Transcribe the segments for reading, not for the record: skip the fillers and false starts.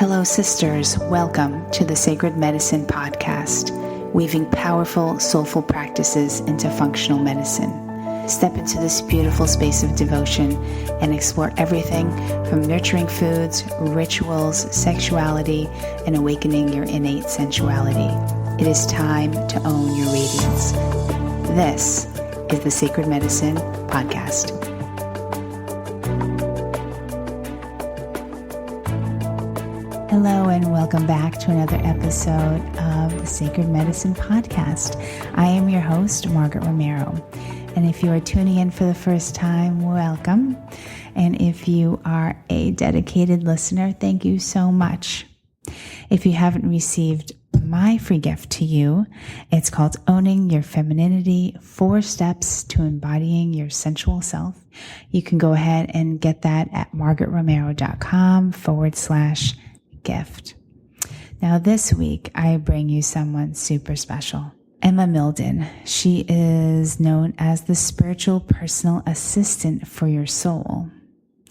Hello, sisters. Welcome to the Sacred Medicine Podcast, weaving powerful, soulful practices into functional medicine. Step into this beautiful space of devotion and explore everything from nurturing foods, rituals, sexuality, and awakening your innate sensuality. It is time to own your radiance. This is the Sacred Medicine Podcast. Hello and welcome back to another episode of the Sacred Medicine Podcast. I am your host, Margaret Romero. And if you are tuning in for the first time, welcome. And if you are a dedicated listener, thank you so much. If you haven't received my free gift to you, it's called Owning Your Femininity, 4 Steps to Embodying Your Sensual Self. You can go ahead and get that at margaretromero.com/gift. Now this week, I bring you someone super special. Emma Mildon. She is known as the spiritual personal assistant for your soul.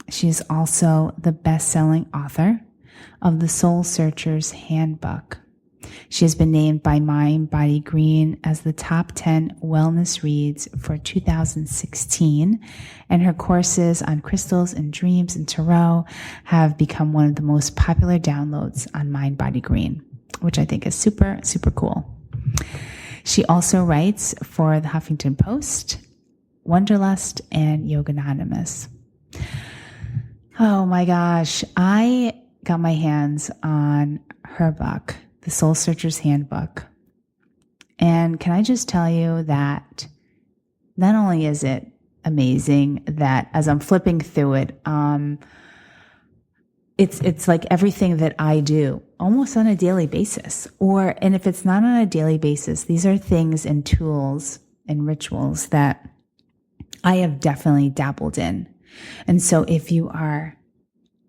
She is also the best-selling author of the Soul Searchers Handbook. She has been named by Mind Body Green as the top 10 wellness reads for 2016, and her courses on crystals and dreams and tarot have become one of the most popular downloads on Mind Body Green, which I think is super, super cool. She also writes for the Huffington Post, Wonderlust, and Yoga Anonymous. Oh my gosh, I got my hands on her book, the Soul Searchers Handbook. And can I just tell you that not only is it amazing that as I'm flipping through it, it's like everything that I do almost on a daily basis. And if it's not on a daily basis, these are things and tools and rituals that I have definitely dabbled in. And so if you are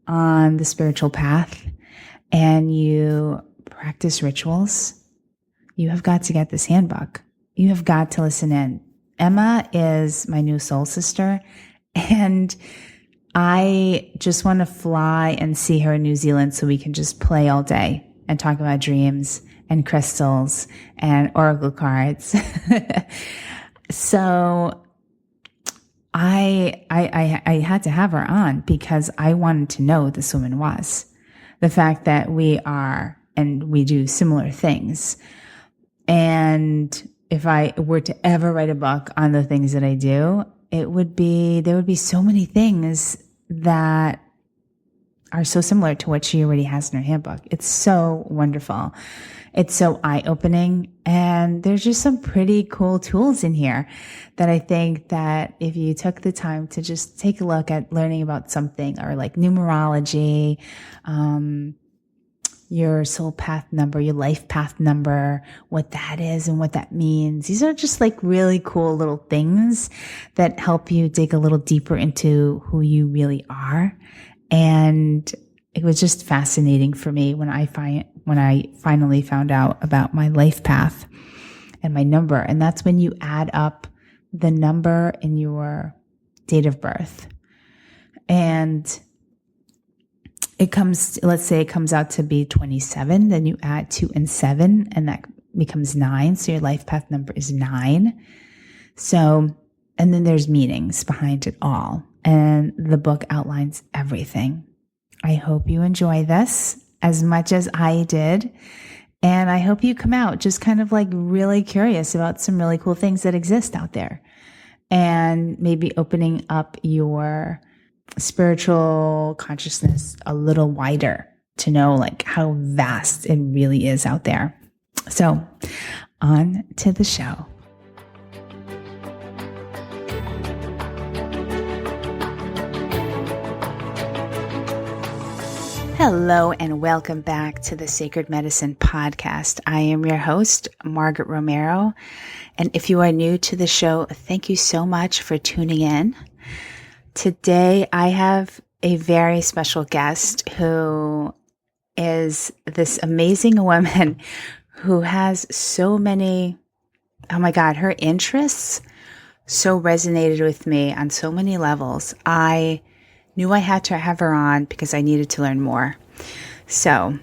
on the spiritual path and you practice rituals, you have got to get this handbook. You have got to listen in. Emma is my new soul sister, and I just want to fly and see her in New Zealand so we can just play all day and talk about dreams and crystals and oracle cards. So I had to have her on because I wanted to know who this woman was. The fact that we are and we do similar things. And if I were to ever write a book on the things that I do, there would be so many things that are so similar to what she already has in her handbook. It's so wonderful. It's so eye-opening. And there's just some pretty cool tools in here that I think that if you took the time to just take a look at learning about something, or like numerology, your soul path number, your life path number, what that is and what that means. These are just like really cool little things that help you dig a little deeper into who you really are. And it was just fascinating for me when I finally found out about my life path and my number. And that's when you add up the number in your date of birth. And let's say it comes out to be 27, then you add 2 and 7, and that becomes 9. So your life path number is 9. So, and then there's meanings behind it all. And the book outlines everything. I hope you enjoy this as much as I did. And I hope you come out just kind of like really curious about some really cool things that exist out there. And maybe opening up your spiritual consciousness a little wider to know like how vast it really is out there. So on to the show. Hello and welcome back to the Sacred Medicine Podcast. I am your host, Margaret Romero. And if you are new to the show, thank you so much for tuning in. Today, I have a very special guest who is this amazing woman who has so many, oh my God, her interests so resonated with me on so many levels. I knew I had to have her on because I needed to learn more. So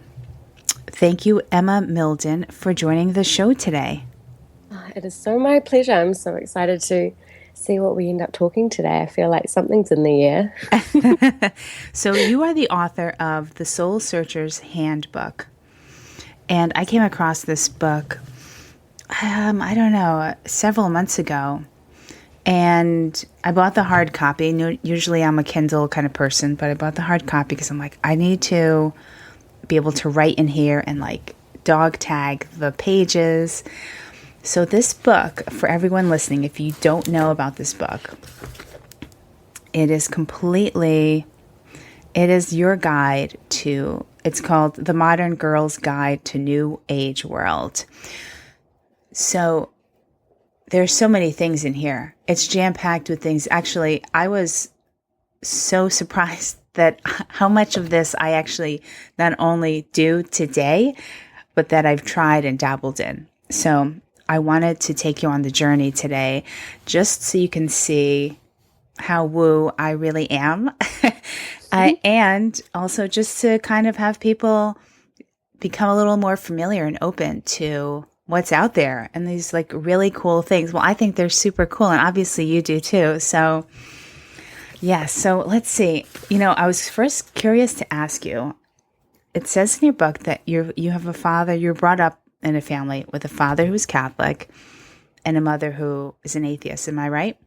thank you, Emma Mildon, for joining the show today. It is so my pleasure. I'm so excited to see what we end up talking today. I feel like something's in the air. So you are the author of the Soul Searchers Handbook. And I came across this book, I don't know, several months ago. And I bought the hard copy. Usually I'm a Kindle kind of person, but I bought the hard copy because I'm like, I need to be able to write in here and like dog tag the pages. So this book, for everyone listening, if you don't know about this book, it is your guide to, it's called The Modern Girl's Guide to New Age World. So there's so many things in here. It's jam-packed with things. Actually, I was so surprised that how much of this I actually not only do today, but that I've tried and dabbled in. So I wanted to take you on the journey today, just so you can see how woo I really am. And also just to kind of have people become a little more familiar and open to what's out there and these like really cool things. Well, I think they're super cool, and obviously you do too. So yeah, so let's see. I was first curious to ask you, it says in your book that you have a father, you're brought up in a family with a father who's Catholic and a mother who is an atheist. Am I right?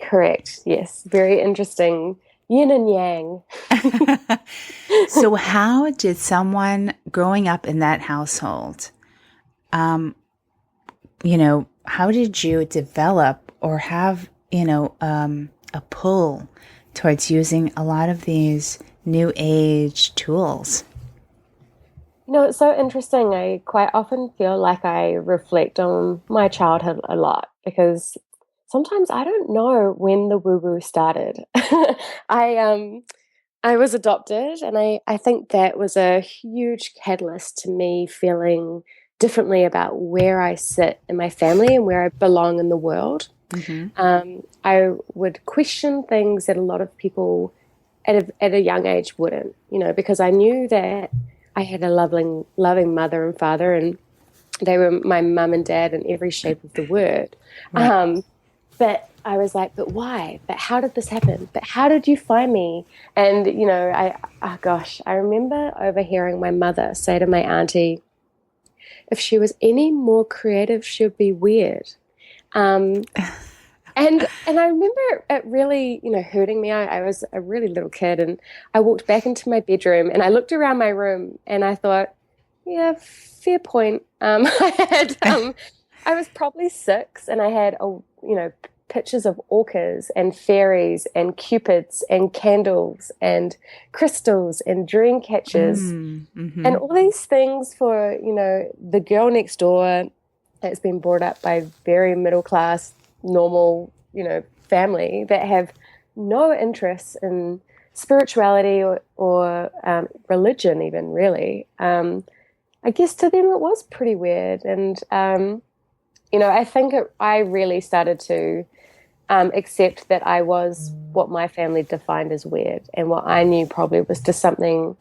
Correct. Yes. Very interesting. Yin and yang. So how did someone growing up in that household, how did you develop or have, a pull towards using a lot of these new age tools? It's so interesting. I quite often feel like I reflect on my childhood a lot because sometimes I don't know when the woo-woo started. I was adopted, and I think that was a huge catalyst to me feeling differently about where I sit in my family and where I belong in the world. Mm-hmm. I would question things that a lot of people at a young age wouldn't, because I knew that I had a loving mother and father, and they were my mum and dad in every shape of the word. Right. But I was like, but why? But how did this happen? But how did you find me? And, I remember overhearing my mother say to my auntie, if she was any more creative, she would be weird. And I remember it really, hurting me. I was a really little kid, and I walked back into my bedroom and I looked around my room and I thought, yeah, fair point. I was probably 6, and I had pictures of orcas and fairies and cupids and candles and crystals and dream catchers and all these things for, the girl next door that's been brought up by very middle class, normal, family that have no interest in spirituality or religion even, really. I guess to them it was pretty weird. And, I think I really started to accept that I was what my family defined as weird, and what I knew probably was just something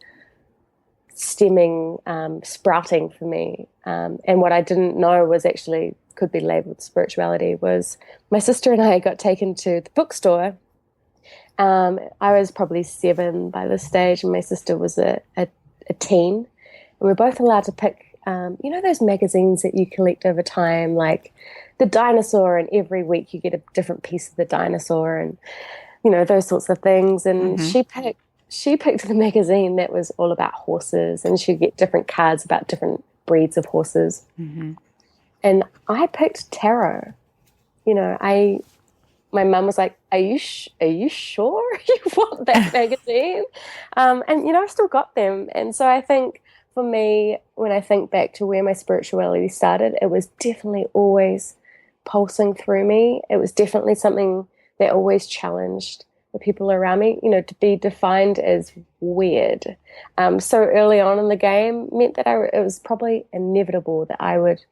stemming, sprouting for me. And what I didn't know was actually could be labeled spirituality was my sister and I got taken to the bookstore. I was probably 7 by this stage, and my sister was a teen. And we were both allowed to pick, those magazines that you collect over time, like the dinosaur, and every week you get a different piece of the dinosaur, and, those sorts of things. And she picked the magazine that was all about horses, and she'd get different cards about different breeds of horses. Mm-hmm. And I picked tarot. My mum was like, are you sure you want that magazine? And, I still got them. And so I think for me, when I think back to where my spirituality started, it was definitely always pulsing through me. It was definitely something that always challenged the people around me, to be defined as weird. So early on in the game meant that it was probably inevitable that I would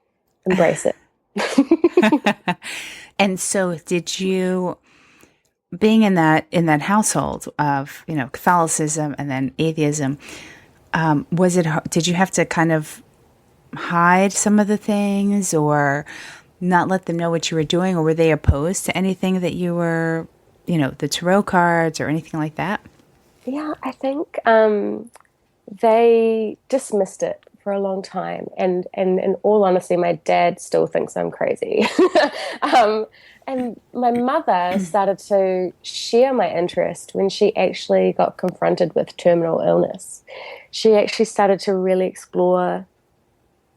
embrace it. And so did you, being in that household of, Catholicism and then atheism, did you have to kind of hide some of the things or not let them know what you were doing, or were they opposed to anything that you were, the tarot cards or anything like that? Yeah, I think they dismissed it for a long time. And in all honesty, my dad still thinks I'm crazy. And my mother started to share my interest when she actually got confronted with terminal illness. She actually started to really explore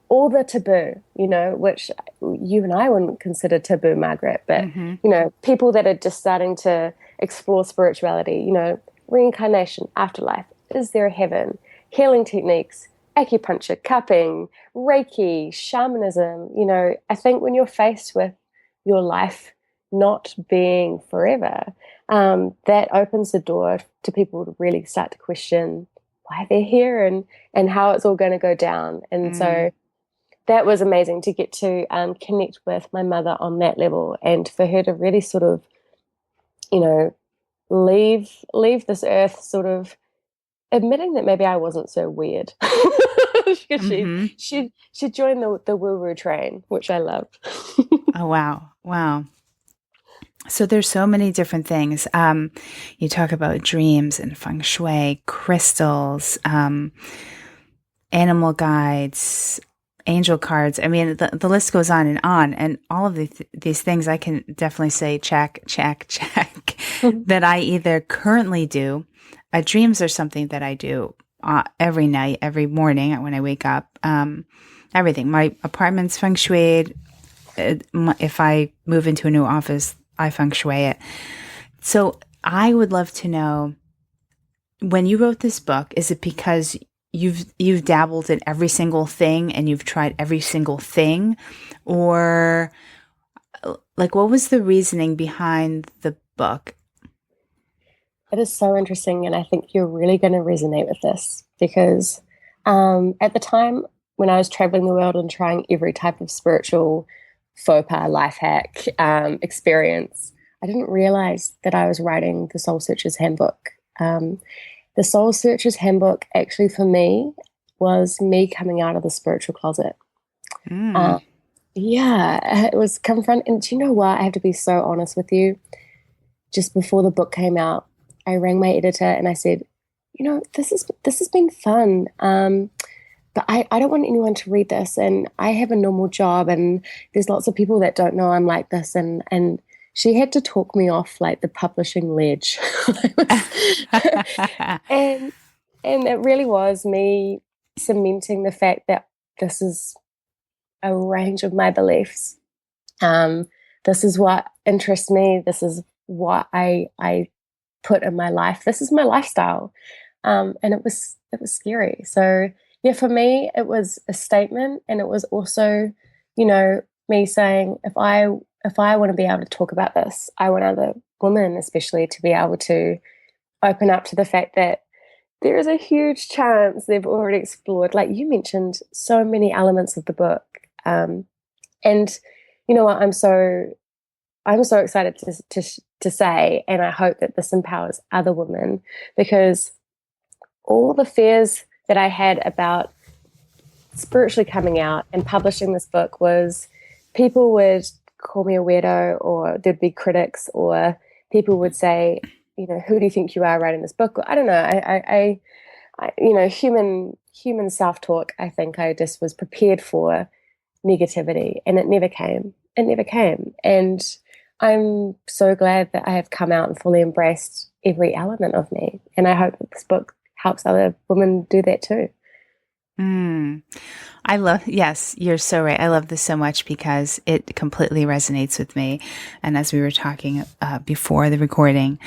all the taboo, which you and I wouldn't consider taboo, Margaret, but, people that are just starting to explore spirituality, reincarnation, afterlife, is there a heaven, healing techniques, acupuncture, cupping, Reiki, shamanism. I think when you're faced with your life not being forever, that opens the door to people to really start to question why they're here and how it's all going to go down. And so that was amazing to get to connect with my mother on that level, and for her to really sort of, leave this earth sort of admitting that maybe I wasn't so weird. Because she joined the woo-woo train, which I loved. Oh, wow. Wow. So there's so many different things. You talk about dreams and feng shui, crystals, animal guides, angel cards. I mean, the list goes on. And all of these things I can definitely say check, that I either currently do. Dreams are something that I do every night, every morning when I wake up. Everything. My apartment's feng shuied. If I move into a new office, I feng shui it. So I would love to know, when you wrote this book, is it because you've dabbled in every single thing and you've tried every single thing, or like what was the reasoning behind the book? It is so interesting, and I think you're really going to resonate with this because at the time when I was traveling the world and trying every type of spiritual faux pas, life hack experience, I didn't realize that I was writing the Soul Searchers Handbook. The Soul Searchers Handbook actually for me was me coming out of the spiritual closet. It was confronting. And do you know what? I have to be so honest with you. Just before the book came out, I rang my editor and I said, this has been fun. But I don't want anyone to read this, and I have a normal job, and there's lots of people that don't know I'm like this, and she had to talk me off like the publishing ledge. and it really was me cementing the fact that this is a range of my beliefs. This is what interests me. This is what I put in my life. This is my lifestyle. And it was scary. So yeah, for me, it was a statement, and it was also, me saying, if I want to be able to talk about this, I want other women especially to be able to open up to the fact that there is a huge chance they've already explored, like you mentioned, so many elements of the book. And you know what, I'm so excited to say, and I hope that this empowers other women, because all the fears that I had about spiritually coming out and publishing this book was people would call me a weirdo, or there'd be critics, or people would say, who do you think you are writing this book? I don't know. I human self-talk, I think I just was prepared for negativity, and it never came. And I'm so glad that I have come out and fully embraced every element of me. And I hope that this book helps other women do that too. Yes, you're so right. I love this so much because it completely resonates with me. And as we were talking before the recording,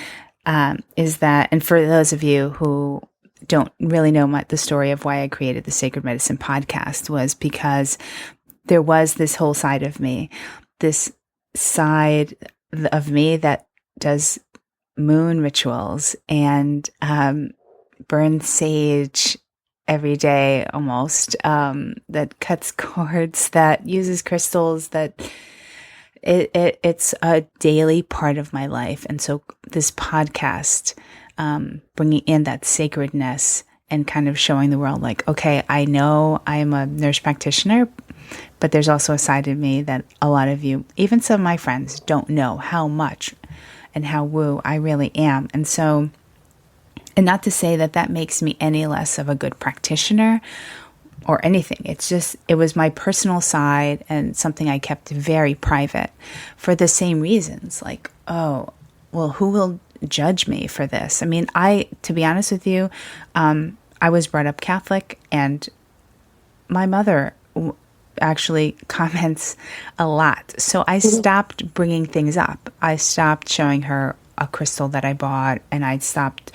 is that, and for those of you who don't really know the story of why I created the Sacred Medicine podcast, was because there was this whole side of me, this side of me that does moon rituals and burns sage every day almost, that cuts cords, that uses crystals, that it's a daily part of my life. And so this podcast, bringing in that sacredness and kind of showing the world like, okay, I know I'm a nurse practitioner, but there's also a side of me that a lot of you, even some of my friends, don't know how much and how woo I really am. And so, and not to say that that makes me any less of a good practitioner or anything. It's just, it was my personal side and something I kept very private for the same reasons. Like, oh, well, who will judge me for this? I mean, to be honest with you, I was brought up Catholic, and my mother actually comments a lot. So I stopped bringing things up. I stopped showing her a crystal that I bought, and I stopped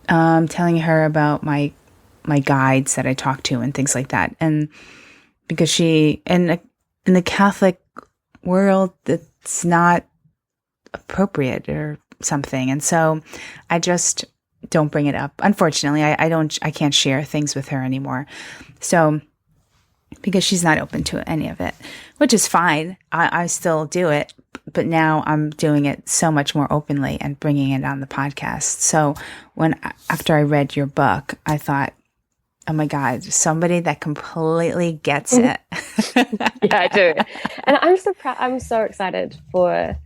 telling her about my guides that I talk to and things like that. And because in the Catholic world, it's not appropriate or something. And so I just don't bring it up. Unfortunately, I can't share things with her anymore. So, because she's not open to any of it, which is fine. I still do it, but now I'm doing it so much more openly and bringing it on the podcast. So after I read your book, I thought, oh my God, somebody that completely gets it. Yeah, I do. And I'm so proud. I'm so excited for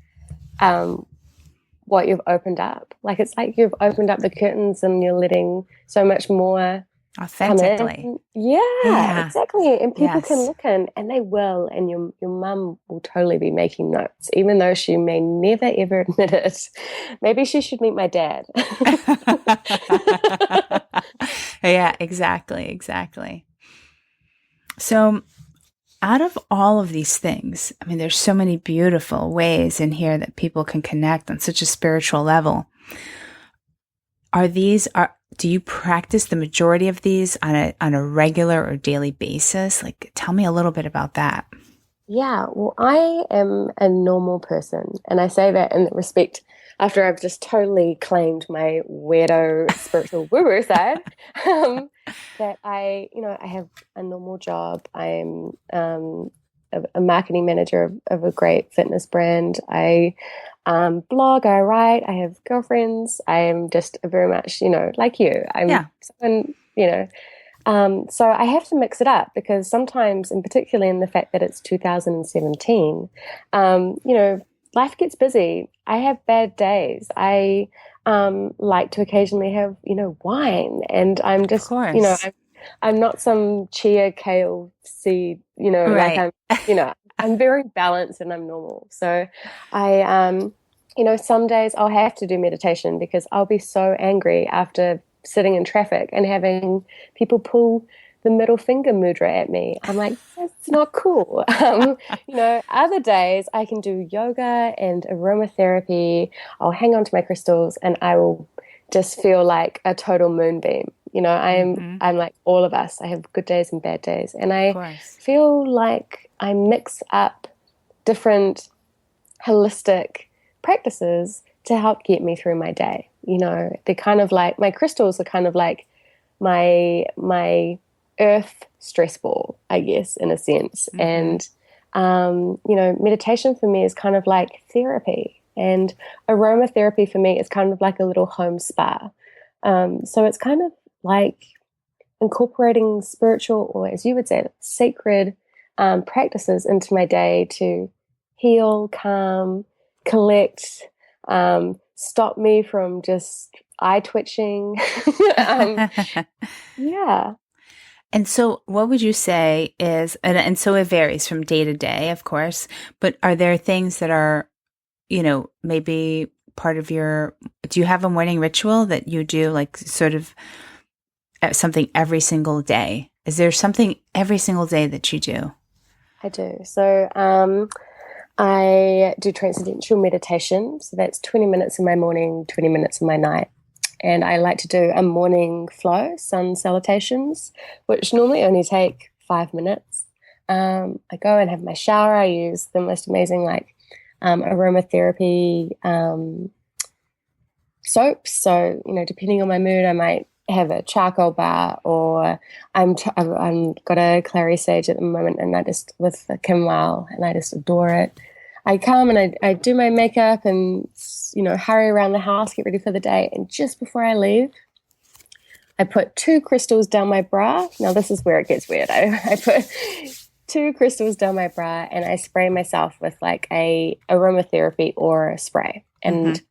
what you've opened up. Like, it's like you've opened up the curtains and you're letting so much more authentically. Yeah, exactly. And people can look in, and they will, and your mum will totally be making notes, even though she may never ever admit it. Maybe she should meet my dad. Yeah, exactly. So out of all of these things, I mean, there's so many beautiful ways in here that people can connect on such a spiritual level. Do you practice the majority of these on a regular or daily basis? Like, tell me a little bit about that. Yeah, well, I am a normal person, and I say that in respect after I've just totally claimed my weirdo spiritual woo-woo side. That I have a normal job. I'm a marketing manager of a great fitness brand. I blog, I write, I have girlfriends. I am just very much, like you. I'm someone, so I have to mix it up, because sometimes, and particularly in the fact that it's 2017, life gets busy. I have bad days. I like to occasionally have, wine, and I'm just, I'm not some chia kale seed, right. like I'm very balanced and I'm normal. So I, some days I'll have to do meditation because I'll be so angry after sitting in traffic and having people pull the middle finger mudra at me. I'm like, that's not cool. Other days I can do yoga and aromatherapy. I'll hang on to my crystals and I will just feel like a total moonbeam. I'm like all of us. I have good days and bad days. And I feel like I mix up different holistic practices to help get me through my day. They're kind of like, my crystals are kind of like my earth stress ball, I guess, in a sense. And, meditation for me is kind of like therapy, and aromatherapy for me is kind of like a little home spa. So it's kind of like incorporating spiritual, or as you would say, sacred practices into my day to heal, calm, collect, stop me from just eye twitching. Yeah. And so what would you say is, and so it varies from day to day, of course, but are there things that are, maybe part of do you have a morning ritual that you do, like sort of something every single day? Is there something every single day that you do? I do. So I do transcendental meditation. So that's 20 minutes in my morning, 20 minutes in my night. And I like to do a morning flow, sun salutations, which normally only take 5 minutes. I go and have my shower. I use the most amazing aromatherapy soaps. So, depending on my mood, I might have a charcoal bar, or I'm got a clary sage at the moment, and I just with the chamomile, and I just adore it. I come and I do my makeup and hurry around the house, get ready for the day, and just before I leave, I put 2 crystals down my bra. Now this is where it gets weird. I put 2 crystals down my bra and I spray myself with like a aromatherapy aura spray. And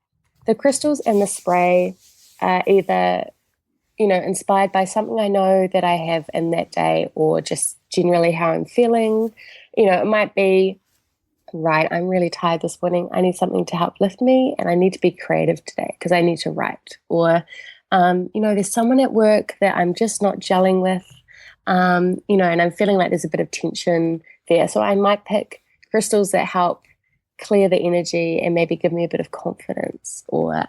the crystals and the spray are either, inspired by something I know that I have in that day, or just generally how I'm feeling. It might be, right, I'm really tired this morning. I need something to help lift me, and I need to be creative today because I need to write. Or, there's someone at work that I'm just not gelling with, and I'm feeling like there's a bit of tension there. So I might pick crystals that help clear the energy and maybe give me a bit of confidence, or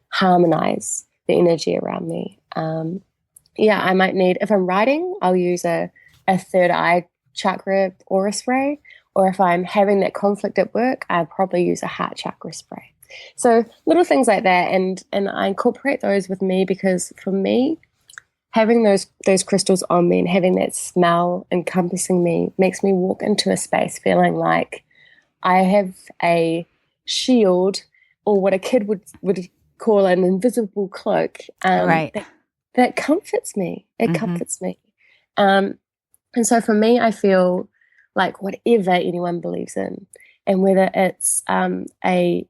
harmonize the energy around me. I might need, if I'm writing, I'll use a third eye chakra aura spray. Or if I'm having that conflict at work, I'll probably use a heart chakra spray. So little things like that, and I incorporate those with me because for me, having those crystals on me and having that smell encompassing me makes me walk into a space feeling like I have a shield, or what a kid would call an invisible cloak, Right. that comforts me. It comforts me. And so for me, I feel like whatever anyone believes in, and whether it's a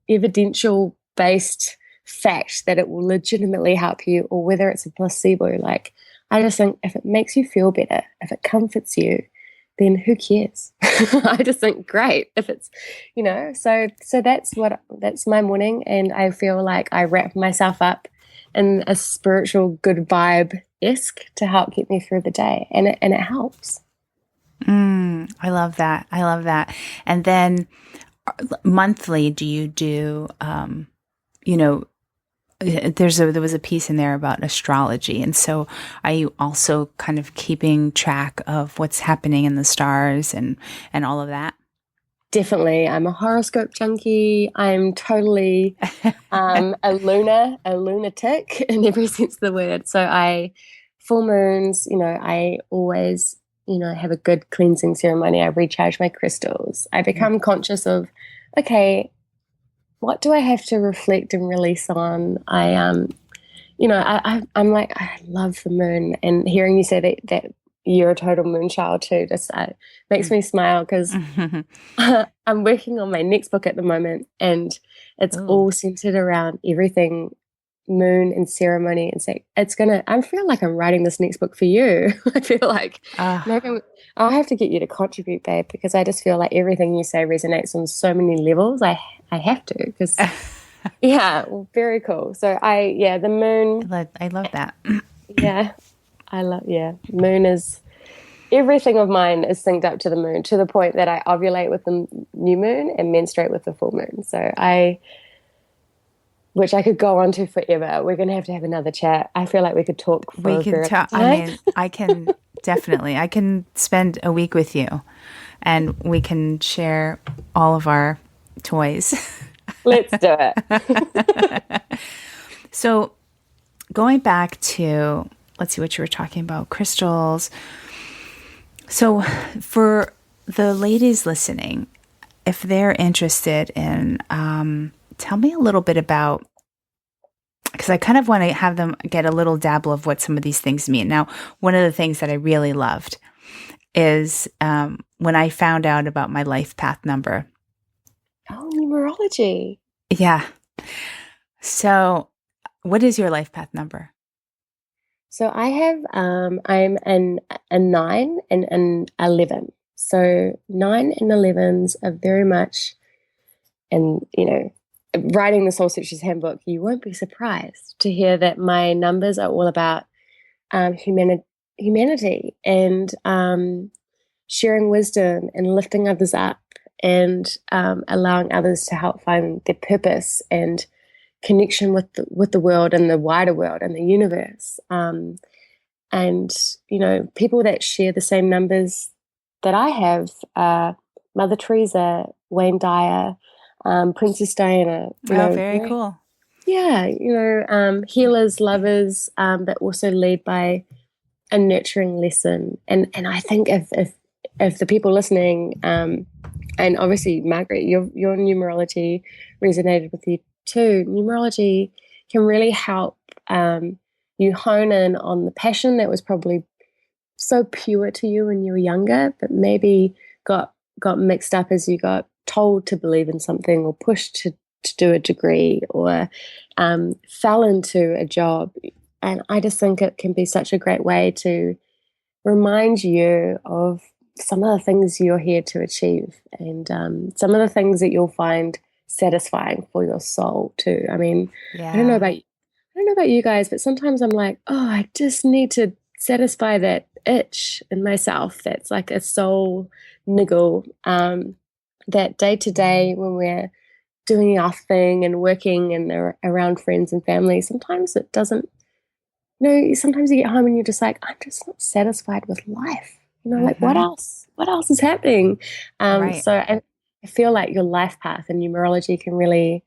evidential based fact that it will legitimately help you, or whether it's a placebo, like I just think if it makes you feel better, if it comforts you, then who cares? I just think great if it's, so that's my morning, and I feel like I wrap myself up in a spiritual good vibe-esque to help get me through the day, and it helps. I love that. And then monthly, do you do, there was a piece in there about astrology. And so are you also kind of keeping track of what's happening in the stars and all of that? Definitely. I'm a horoscope junkie. I'm totally a lunatic in every sense of the word. So full moons, I always, have a good cleansing ceremony. I recharge my crystals. I become conscious of, okay, what do I have to reflect and release on? I'm like, I love the moon, and hearing you say that you're a total moon child too, just makes me smile because I'm working on my next book at the moment, and it's all centered around everything moon and ceremony. And so I feel like I'm writing this next book for you. I feel like maybe I'll have to get you to contribute, babe, because I just feel like everything you say resonates on so many levels. I have to, because very cool. So the moon. I love that. Moon is, everything of mine is synced up to the moon, to the point that I ovulate with the new moon and menstruate with the full moon. So which I could go on to forever. We're going to have another chat. I feel like we could talk for a very long time. I mean, I can definitely, I can spend a week with you and we can share all of our toys. Let's do it. So going back to, let's see what you were talking about, crystals. So for the ladies listening, if they're interested in, tell me a little bit about, because I kind of want to have them get a little dabble of what some of these things mean. Now, one of the things that I really loved is when I found out about my life path number. Oh, numerology. Yeah. So what is your life path number? So I have, I'm a 9 and an 11. So 9 and 11s are very much, and, writing the Soul Searchers Handbook, you won't be surprised to hear that my numbers are all about humanity and sharing wisdom and lifting others up and allowing others to help find their purpose and connection with the world and the wider world and the universe. And, people that share the same numbers that I have, Mother Teresa, Wayne Dyer, Princess Diana. Very cool. Yeah, healers, lovers, but also led by a nurturing lesson. And I think if the people listening, and obviously Margaret, your numerology resonated with you too. Numerology can really help you hone in on the passion that was probably so pure to you when you were younger, but maybe got mixed up as you got told to believe in something or pushed to do a degree or fell into a job. And I just think it can be such a great way to remind you of some of the things you're here to achieve and some of the things that you'll find satisfying for your soul too. I mean, I don't know about you guys, but sometimes I'm like, oh, I just need to satisfy that itch in myself. That's like a soul niggle. That day to day when we're doing our thing and working and around friends and family, sometimes it doesn't. Sometimes you get home and you're just like, I'm just not satisfied with life. Like what else? What else is happening? Right. So I feel like your life path and numerology can really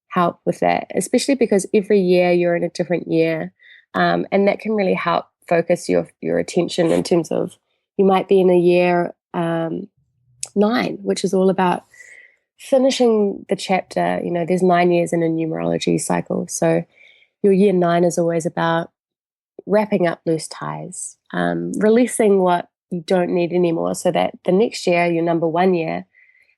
help with that, especially because every year you're in a different year. And that can really help focus your attention in terms of you might be in a year 9, which is all about finishing the chapter. There's 9 years in a numerology cycle. So your year 9 is always about wrapping up loose ties, releasing what you don't need anymore so that the next year, your number 1 year,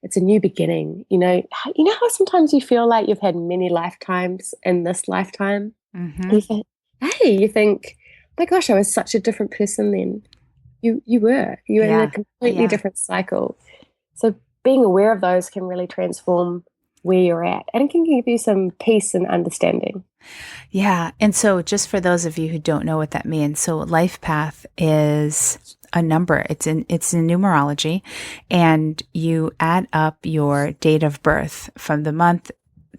it's a new beginning. You know how sometimes you feel like you've had many lifetimes in this lifetime? You think, oh my gosh, I was such a different person then. You were in a completely different cycle. So being aware of those can really transform where you're at, and it can give you some peace and understanding. Yeah. And so just for those of you who don't know what that means, so life path is a number. It's in numerology, and you add up your date of birth from the month,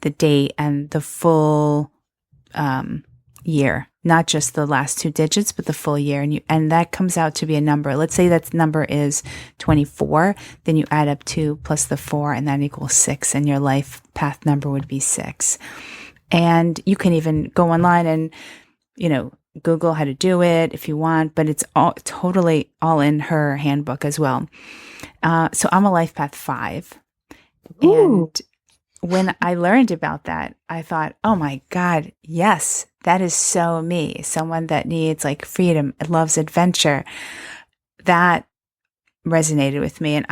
the date, and the full year, not just the last 2 digits, but the full year. And that comes out to be a number. Let's say that number is 24. Then you add up 2 plus the 4, and that equals 6. And your life path number would be 6. And you can even go online and, Google how to do it if you want, but it's totally all in her handbook as well. So I'm a life path 5. Ooh. And when I learned about that, I thought, oh my God, yes, that is so me. Someone that needs like freedom, loves adventure. That resonated with me. And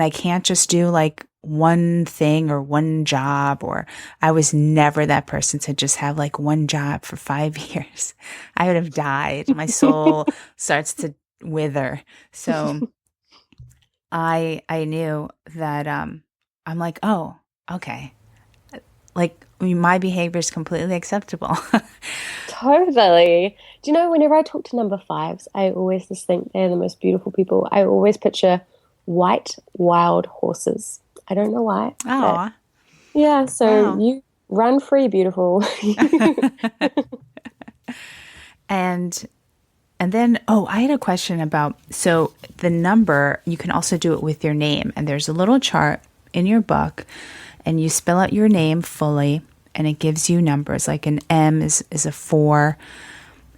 I can't just do like one thing or one job, or I was never that person to just have like one job for 5 years. I would have died. My soul starts to wither. So I knew that I'm like, oh, okay. Like my behavior is completely acceptable. Totally. Do you know, whenever I talk to number 5s, I always just think they're the most beautiful people. I always picture white, wild horses. I don't know why. Oh, yeah. So wow. you run free, beautiful. And then, I had a question about, so the number, you can also do it with your name. And there's a little chart in your book, and you spell out your name fully, and it gives you numbers. Like an M is a 4,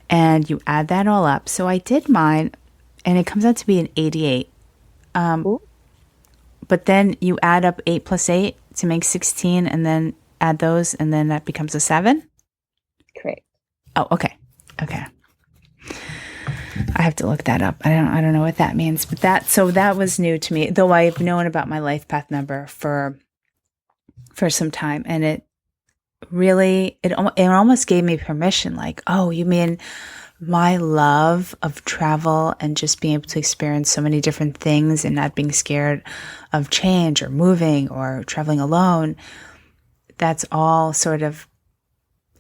and you add that all up. So I did mine, and it comes out to be an 88. But then you add up 8 plus 8 to make 16, and then add those, and then that becomes a 7? Correct. Oh, okay. Okay. I have to look that up. I don't know what that means, but that was new to me, though I've known about my life path number for some time, and it really, it almost gave me permission, like, oh, you mean my love of travel and just being able to experience so many different things and not being scared of change or moving or traveling alone. That's all sort of,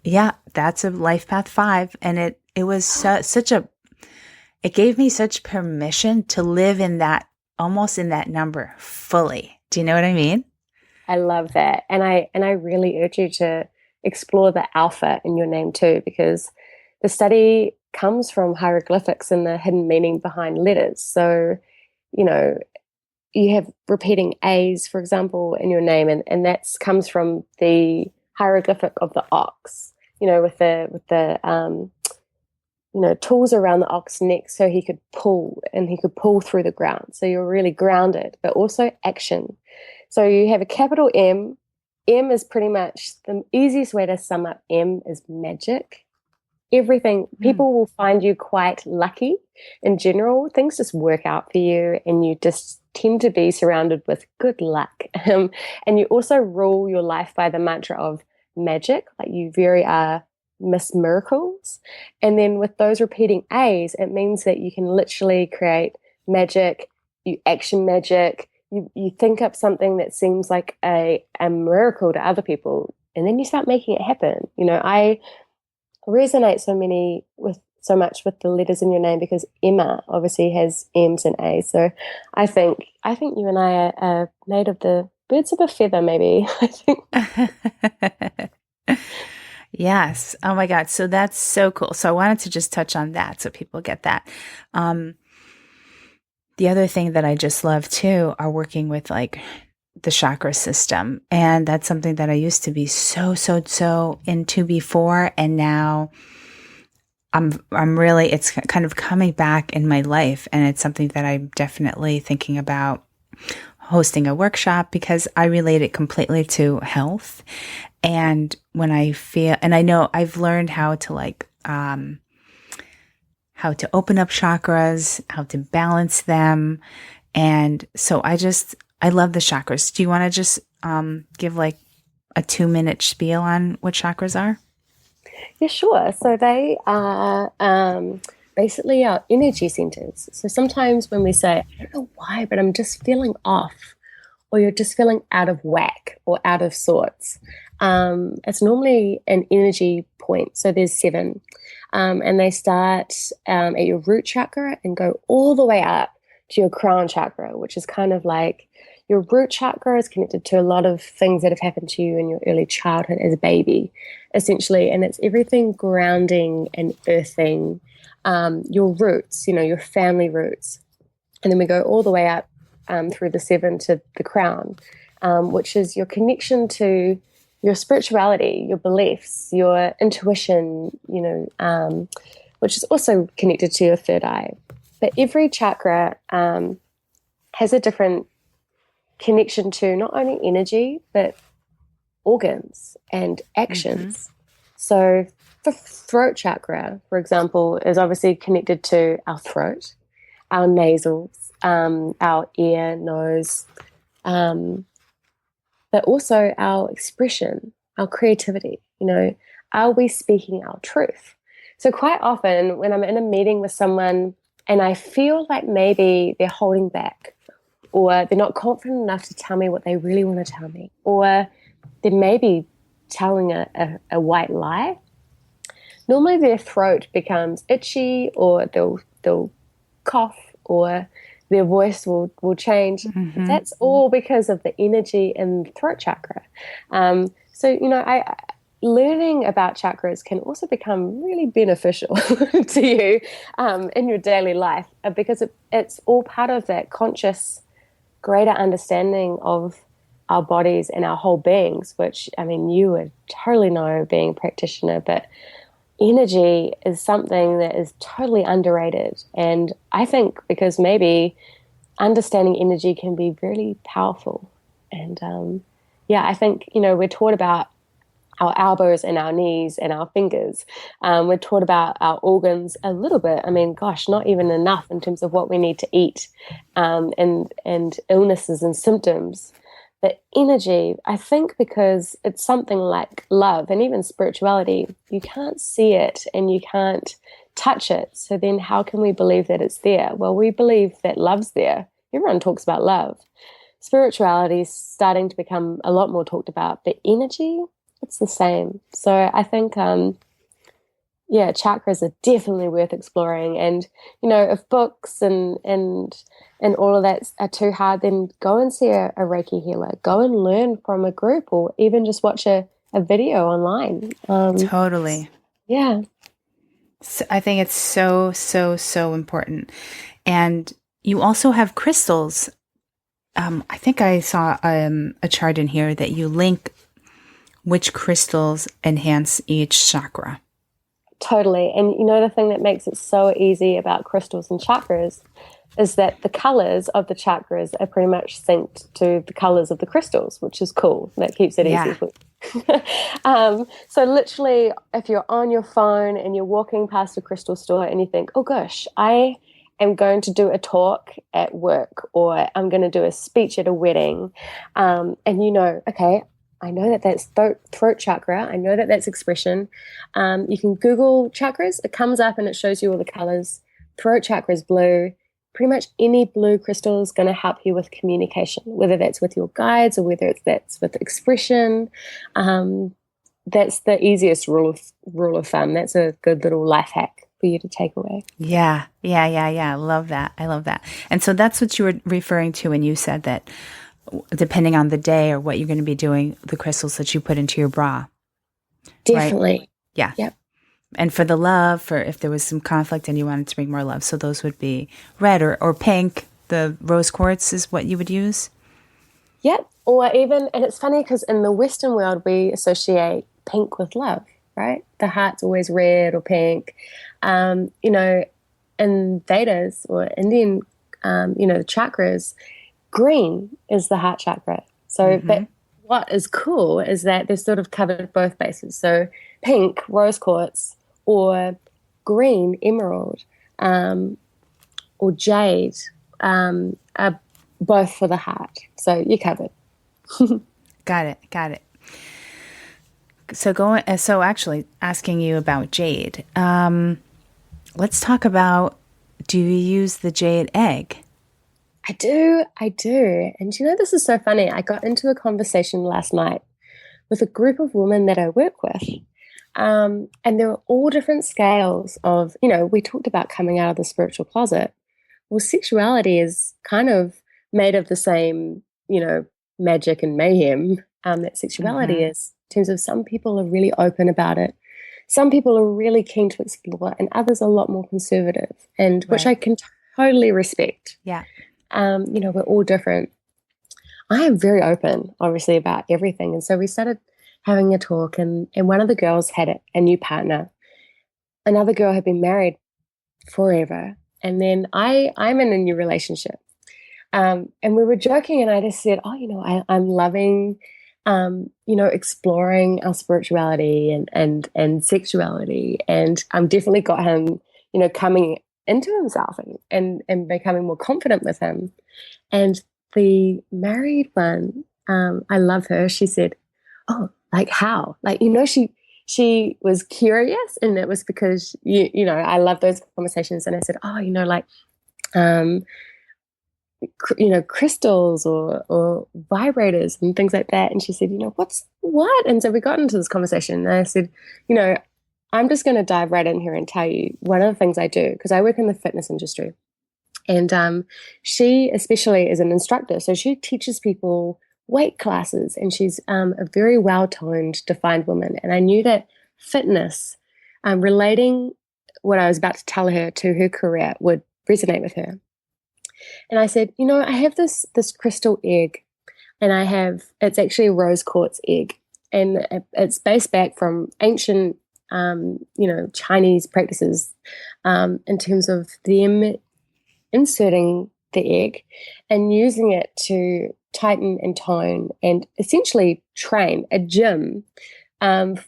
that's a life path 5. And it was it gave me such permission to live in that, almost in that number fully. Do you know what I mean? I love that. And I really urge you to explore the alpha in your name too, because the study comes from hieroglyphics and the hidden meaning behind letters. So, you have repeating A's, for example, in your name, and that comes from the hieroglyphic of the ox, with the tools around the ox's neck so he could pull through the ground. So you're really grounded, but also action. So you have a capital M. M is pretty much the easiest way to sum up M is magic. everything, people will find you quite lucky in general. Things just work out for you, and you just tend to be surrounded with good luck. And you also rule your life by the mantra of magic, like you very are Miss Miracles. And then with those repeating A's, it means that you can literally create magic, you action magic, you think up something that seems like a miracle to other people, and then you start making it happen. You know, I resonate so much with the letters in your name because Emma obviously has M's and A's. So I think you and I are made of the birds of a feather, maybe. I think. Yes. Oh my God. So that's so cool. So I wanted to just touch on that so people get that. The other thing that I just love too are working with like the chakra system. And that's something that I used to be so into before. And now I'm really, it's kind of coming back in my life. And it's something that I'm definitely thinking about hosting a workshop because I relate it completely to health. And when I feel, and I know I've learned how to like, how to open up chakras, how to balance them. And so I love the chakras. Do you want to just give like a 2-minute spiel on what chakras are? Yeah, sure. So they are basically our energy centers. So sometimes when we say, I don't know why, but I'm just feeling off, or you're just feeling out of whack or out of sorts, it's normally an energy point. So there's 7. And they start at your root chakra and go all the way up to your crown chakra, which is kind of like your root chakra is connected to a lot of things that have happened to you in your early childhood as a baby, essentially. And it's everything grounding and earthing your roots, you know, your family roots. And then we go all the way up through the 7 to the crown, which is your connection to your spirituality, your beliefs, your intuition, you know, which is also connected to your third eye. But every chakra has a different connection to not only energy, but organs and actions. Mm-hmm. So the throat chakra, for example, is obviously connected to our throat, our nasals, our ear, nose, but also our expression, our creativity. You know, are we speaking our truth? So quite often when I'm in a meeting with someone and I feel like maybe they're holding back, or they're not confident enough to tell me what they really want to tell me, or they may be telling a white lie, normally their throat becomes itchy, or they'll cough, or their voice will change. Mm-hmm. That's all because of the energy in the throat chakra. So, you know, learning about chakras can also become really beneficial to you in your daily life because it's all part of that conscious, greater understanding of our bodies and our whole beings, which, I mean, you would totally know being a practitioner, but energy is something that is totally underrated. And I think because maybe understanding energy can be really powerful. And I think, you know, we're taught about our elbows and our knees and our fingers. We're taught about our organs a little bit. I mean, gosh, not even enough in terms of what we need to eat and illnesses and symptoms. But energy, I think because it's something like love and even spirituality, you can't see it and you can't touch it. So then how can we believe that it's there? Well, we believe that love's there. Everyone talks about love. Spirituality is starting to become a lot more talked about, but energy, it's the same. So I think, chakras are definitely worth exploring. And, you know, if books and all of that are too hard, then go and see a Reiki healer. Go and learn from a group, or even just watch a video online. Totally. Yeah. So I think it's so important. And you also have crystals. I think I saw a chart in here that you link which crystals enhance each chakra. Totally. And you know, the thing that makes it so easy about crystals and chakras is that the colors of the chakras are pretty much synced to the colors of the crystals, which is cool. That keeps it easy So literally, if you're on your phone and you're walking past a crystal store and you think, oh gosh, I am going to do a talk at work, or I'm going to do a speech at a wedding, and okay, I know that that's throat chakra. I know that that's expression. You can Google chakras. It comes up and it shows you all the colors. Throat chakra is blue. Pretty much any blue crystal is going to help you with communication, whether that's with your guides or whether that's with expression. That's the easiest rule of thumb. That's a good little life hack for you to take away. Yeah. I love that. And so that's what you were referring to when you said that depending on the day or what you're going to be doing, the crystals that you put into your bra. Definitely. Right? Yeah. Yep. And for the love, for if there was some conflict and you wanted to bring more love, so those would be red or pink. The rose quartz is what you would use? Yep. Or even, and it's funny because in the Western world, we associate pink with love, right? The heart's always red or pink. In Vedas or Indian, the chakras, green is the heart chakra. So, but what is cool is that they've sort of covered both bases. So pink, rose quartz, or green, emerald, or jade, are both for the heart. So you're covered. Got it. So actually asking you about jade, let's talk about, do you use the jade egg? I do. And this is so funny. I got into a conversation last night with a group of women that I work with. And there were all different scales of, we talked about coming out of the spiritual closet. Well, sexuality is kind of made of the same, magic and mayhem that sexuality is. In terms of some people are really open about it. Some people are really keen to explore, and others are a lot more conservative, and which I can totally respect. Yeah. We're all different. I am very open, obviously, about everything. And so we started having a talk, and one of the girls had a new partner. Another girl had been married forever. And then I'm in a new relationship. And we were joking, and I just said, I'm loving, exploring our spirituality and sexuality. And I'm definitely got him, coming into himself and becoming more confident with him. And the married one, I love her. She said, oh, like how? Like, she was curious, and it was because, I love those conversations. And I said, crystals or vibrators and things like that. And she said, what? And so we got into this conversation, and I said, I'm just going to dive right in here and tell you one of the things I do, because I work in the fitness industry. And she especially is an instructor. So she teaches people weight classes, and she's a very well-toned, defined woman. And I knew that fitness, relating what I was about to tell her to her career, would resonate with her. And I said, I have this crystal egg, and it's actually a rose quartz egg. And it's based back from ancient Chinese practices in terms of them inserting the egg and using it to tighten and tone and essentially train a gym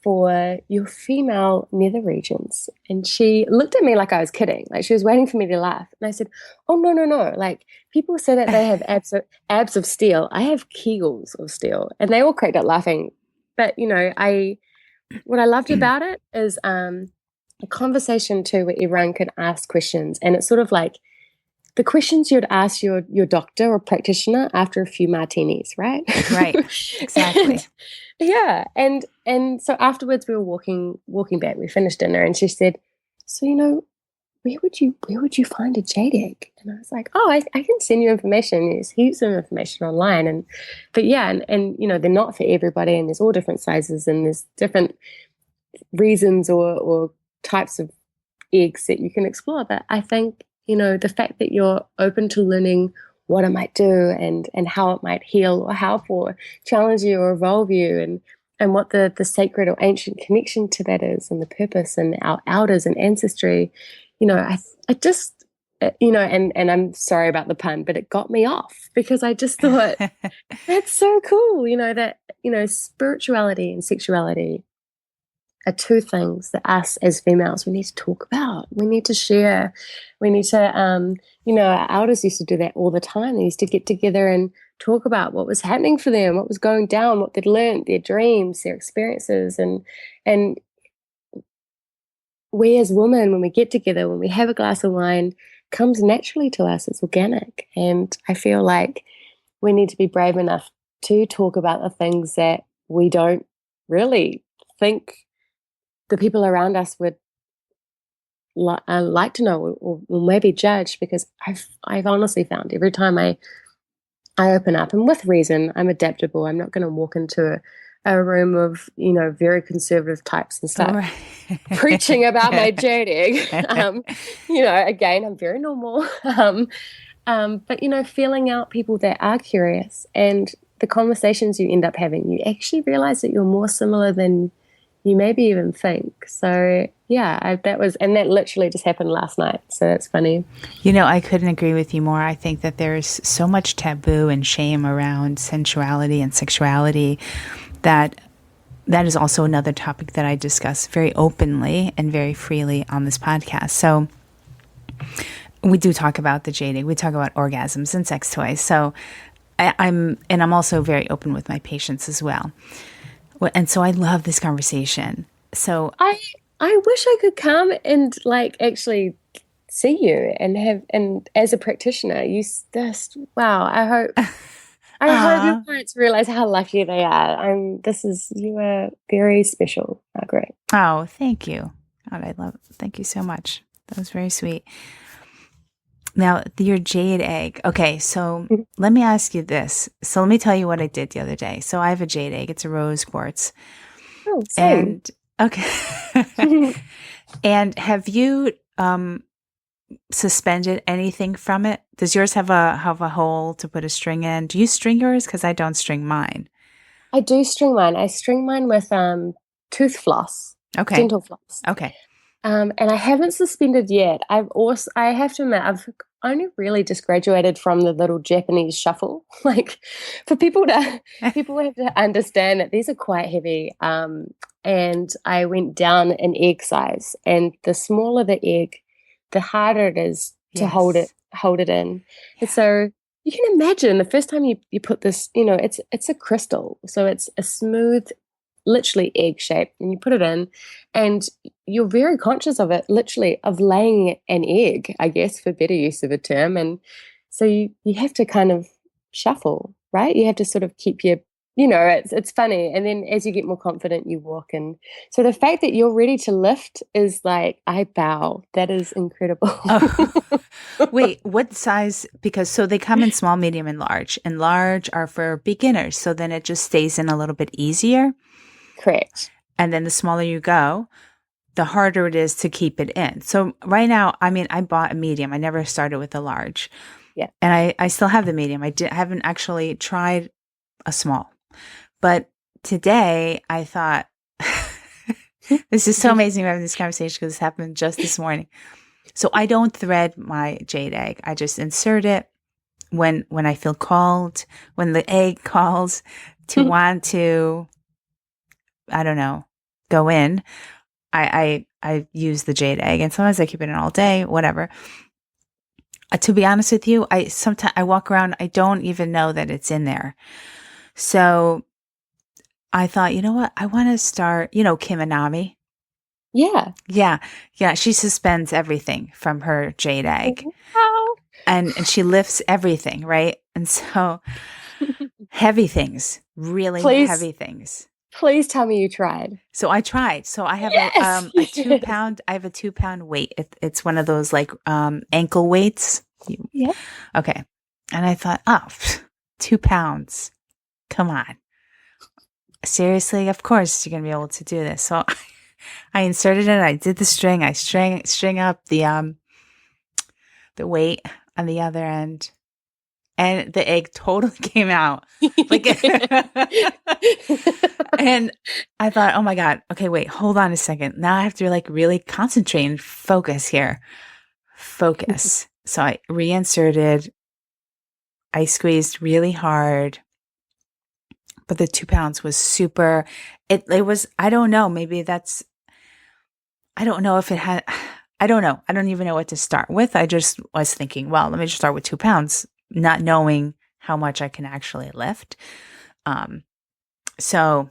for your female nether regions. And she looked at me like I was kidding. Like, she was waiting for me to laugh. And I said, oh, no. Like, people say that they have abs of steel. I have Kegels of steel. And they all cracked up laughing. But, what I loved about it is a conversation too, where everyone could ask questions. And it's sort of like the questions you'd ask your doctor or practitioner after a few martinis, right? Right, exactly. And so afterwards we were walking back. We finished dinner, and she said, so where would you find a jade egg? And I was like, oh, I can send you information. There's heaps of information online, but they're not for everybody, and there's all different sizes, and there's different reasons or types of eggs that you can explore. But I think the fact that you're open to learning what it might do and how it might heal or help or challenge you or evolve you, and what the sacred or ancient connection to that is, and the purpose and our elders and ancestry, I just and I'm sorry about the pun, but it got me off because I just thought that's so cool, that, spirituality and sexuality are two things that us as females, we need to talk about. We need to share. We need to, our elders used to do that all the time. They used to get together and talk about what was happening for them, what was going down, what they'd learned, their dreams, their experiences. And we as women, when we get together, when we have a glass of wine, comes naturally to us. It's organic. And I feel like we need to be brave enough to talk about the things that we don't really think the people around us would like to know or maybe judge, because I've honestly found every time I open up, and with reason, I'm adaptable. I'm not going to walk into a room of, very conservative types and start preaching about my Jade egg. Again, I'm very normal. But, feeling out people that are curious, and the conversations you end up having, you actually realize that you're more similar than you maybe even think. So yeah, that literally just happened last night. So that's funny. I couldn't agree with you more. I think that there's so much taboo and shame around sensuality and sexuality that is also another topic that I discuss very openly and very freely on this podcast. So we do talk about the Jade egg. We talk about orgasms and sex toys. So I'm also very open with my patients as well. And so I love this conversation. So I wish I could come and actually see you and as a practitioner, you just, wow, I hope your clients realize how lucky they are. You are very special, Margaret. Oh, thank you. God, thank you so much. That was very sweet. Now, your Jade egg. Okay, so let me ask you this. So let me tell you what I did the other day. So I have a Jade egg. It's a rose quartz. Oh, same. And okay. And have you suspended anything from it? Does yours have a hole to put a string in? Do you string yours? Because I don't string mine. I do string mine. I string mine with tooth floss. Okay. Dental floss. Okay. And I haven't suspended yet. I have to admit, I've only really just graduated from the little Japanese shuffle. People have to understand that these are quite heavy. And I went down an egg size, and the smaller the egg, the harder it is to hold it in. Yeah. And so you can imagine the first time you put this, it's a crystal. So it's a smooth, literally egg shape, and you put it in, and you're very conscious of it, literally, of laying an egg, I guess, for better use of a term. And so you have to kind of shuffle, right? You have to sort of keep your, it's funny. And then as you get more confident, you walk. And so the fact that you're ready to lift is I bow. That is incredible. Oh. Wait, what size? Because so they come in small, medium, and large. And large are for beginners. So then it just stays in a little bit easier. Correct. And then the smaller you go, the harder it is to keep it in. So right now, I bought a medium. I never started with a large. Yeah. And I still have the medium. I haven't actually tried a small. But today I thought, this is so amazing we're having this conversation because this happened just this morning. So I don't thread my Jade egg. I just insert it when I feel called, when the egg calls to want to, I don't know, go in. I use the Jade egg, and sometimes I keep it in all day, whatever. To be honest with you, sometimes I walk around, I don't even know that it's in there. So I thought, you know what? I want to start, Kim Anami. Yeah. Yeah. Yeah. She suspends everything from her Jade egg. Wow. And she lifts everything, right? And so heavy things, really heavy things. Please tell me you tried. So I tried. So I have a 2 pound. I have a 2 pound weight. It's one of those ankle weights. Yeah. Okay. And I thought, 2 pounds. Come on. Seriously? Of course you're gonna be able to do this. So I inserted it. I did the string. I string up the weight on the other end. And the egg totally came out. And I thought, oh my God, okay, wait, hold on a second. Now I have to really concentrate and focus here. Focus. So I reinserted, I squeezed really hard, but the 2 pounds was super, it was, I don't know, maybe that's, I don't know if it had, I don't know. I don't even know what to start with. I just was thinking, well, let me just start with 2 pounds, not knowing how much I can actually lift. So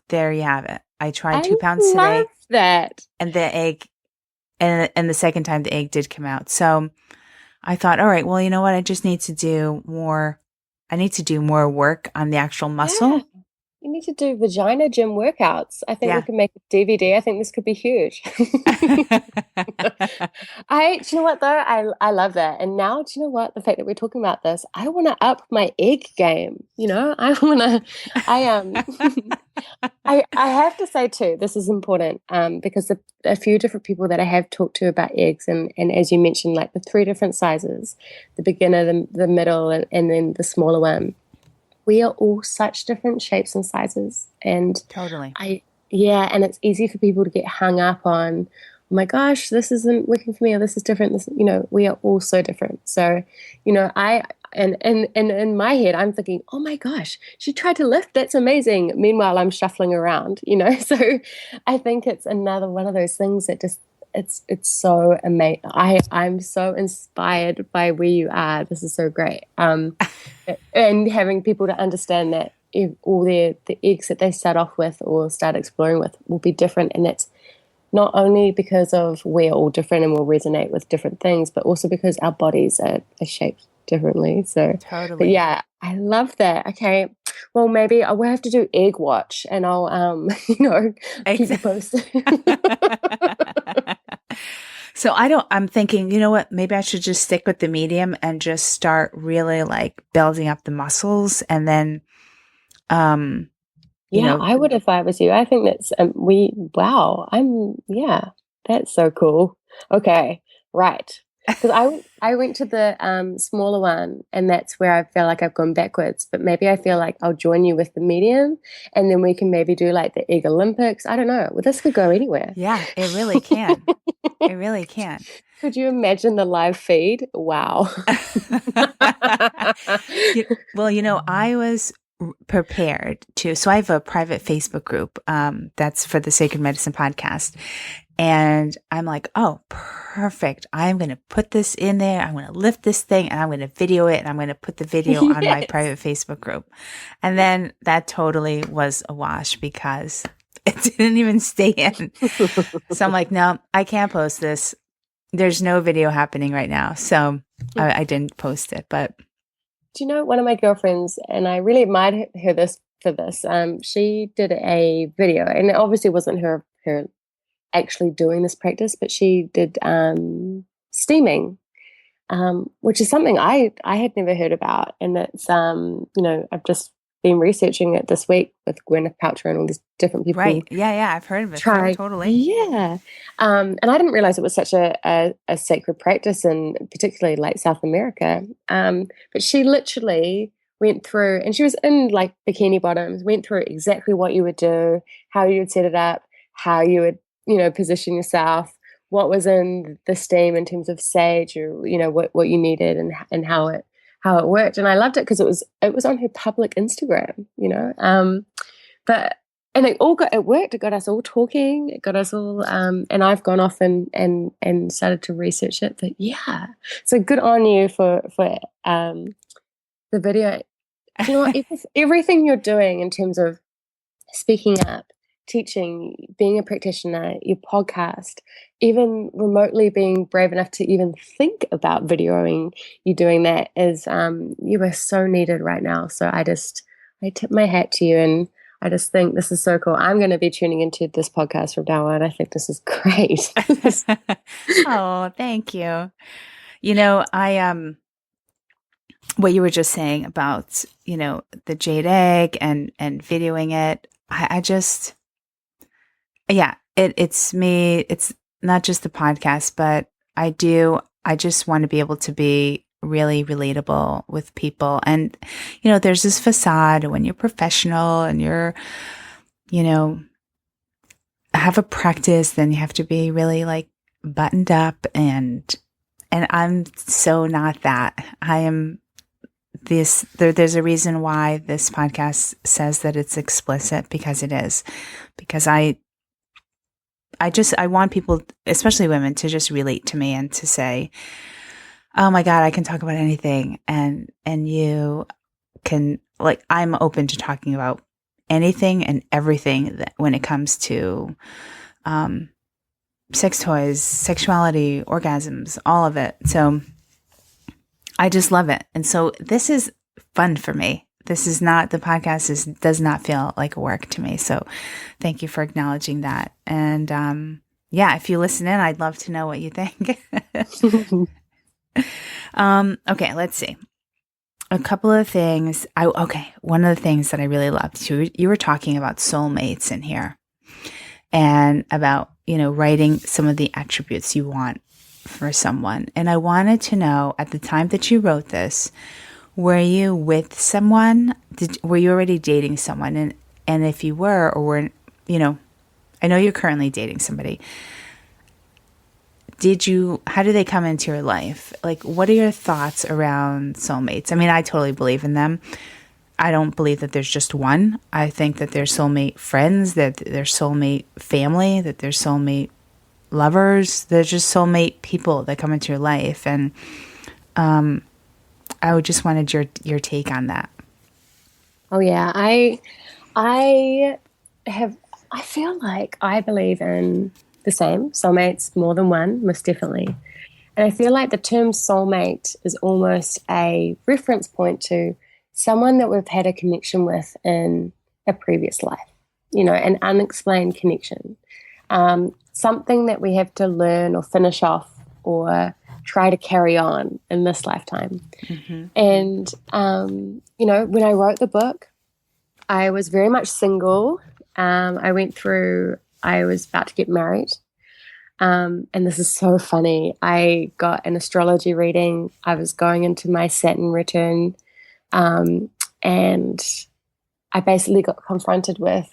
there you have it. I tried 2 pounds I love today, that. and the egg, and the second time the egg did come out. So I thought, all right, well, you know what? I just need to do more. I need to do more work on the actual Yeah. muscle. You need to do vagina gym workouts. I think we Yeah. can make a DVD. I think this could be huge. Do you know what though? I love that. And now, do you know what? The fact that we're talking about this, I want to up my egg game. I want to, I have to say too, this is important because a few different people that I have talked to about eggs, and as you mentioned, like the 3 different sizes, the beginner, the middle, and then the smaller one. We are all such different shapes and sizes. And Totally. yeah, and it's easy for people to get hung up on, oh my gosh, this isn't working for me, or this is different. We are all so different. So, and in my head, I'm thinking, oh my gosh, she tried to lift. That's amazing. Meanwhile, I'm shuffling around, So I think it's another one of those things that just, it's so amazing. I'm so inspired by where you are. This is so great. And having people to understand that all the eggs that they start off with or start exploring with will be different, and that's not only because of we're all different and will resonate with different things, but also because our bodies are shaped differently. So, Totally. but yeah, I love that. Okay, well, maybe I will have to do egg watch, and I'll keep you posted. So I'm thinking, you know what, maybe I should just stick with the medium and just start really like building up the muscles, and then, I would if I was you. I think that's, that's so cool. Okay, right. Because I went to the smaller one, and that's where I feel like I've gone backwards. But maybe I feel like I'll join you with the medium, and then we can maybe do like the Egg Olympics. I don't know. Well, this could go anywhere. Yeah, it really can. It really can. Could you imagine the live feed? Wow. Well, I was prepared to, so I have a private Facebook group that's for the Sacred Medicine podcast. And I'm like, oh, perfect. I'm going to put this in there. I'm going to lift this thing, and I'm going to video it, and I'm going to put the video on my private Facebook group. And then that totally was a wash because it didn't even stay in. So I'm like, no, I can't post this. There's no video happening right now. So I didn't post it. But do you know, one of my girlfriends, and I really admired her for this, she did a video, and it obviously wasn't her actually doing this practice, but she did steaming, which is something I had never heard about. And it's, I've just been researching it this week with Gwyneth Paltrow and all these different people. Right. Yeah. I've heard of it. Totally. Yeah. And I didn't realize it was such a sacred practice, in particularly like South America. But she literally went through, and she was in like bikini bottoms, went through exactly what you would do, how you would set it up, how you would, position yourself, what was in the steam in terms of sage, or, what you needed, and how it worked. And I loved it because it was on her public Instagram, but, and it worked. It got us all talking. It got us all, and I've gone off and started to research it. But yeah, so good on you for the video. You know what? Everything you're doing in terms of speaking up, teaching, being a practitioner, your podcast, even remotely being brave enough to even think about videoing you doing that is, you are so needed right now. So I tip my hat to you, and I just think this is so cool. I'm going to be tuning into this podcast from now on. I think this is great. Oh, thank you. What you were just saying about, the Jade egg and videoing it, I just, yeah, it's me. It's not just the podcast, but I just want to be able to be really relatable with people. And, there's this facade when you're professional and you're, have a practice, then you have to be really like buttoned up and And I'm so not that. I am this, there's a reason why this podcast says that it's explicit, because it is. Because I want people, especially women, to just relate to me and to say, oh my God, I can talk about anything. And you can, like, I'm open to talking about anything and everything that when it comes to, sex toys, sexuality, orgasms, all of it. So I just love it. And so this is fun for me. This is not, the podcast does not feel like work to me. So thank you for acknowledging that. And yeah, if you listen in, I'd love to know what you think. Okay, let's see. A couple of things. One of the things that I really loved, you were talking about soulmates in here, and about, writing some of the attributes you want for someone. And I wanted to know, at the time that you wrote this, were you with someone? Were you already dating someone? And if you were, or were, I know you're currently dating somebody. How do they come into your life? Like, what are your thoughts around soulmates? I mean, I totally believe in them. I don't believe that there's just one. I think that there's soulmate friends, that there's soulmate family, that there's soulmate lovers. There's just soulmate people that come into your life. And I just wanted your take on that. Oh yeah, I feel like I believe in the same soulmates, more than one, most definitely. And I feel like the term soulmate is almost a reference point to someone that we've had a connection with in a previous life, an unexplained connection, something that we have to learn or finish off or try to carry on in this lifetime. Mm-hmm. And, when I wrote the book, I was very much single. I was about to get married. And this is so funny. I got an astrology reading. I was going into my Saturn return. And I basically got confronted with,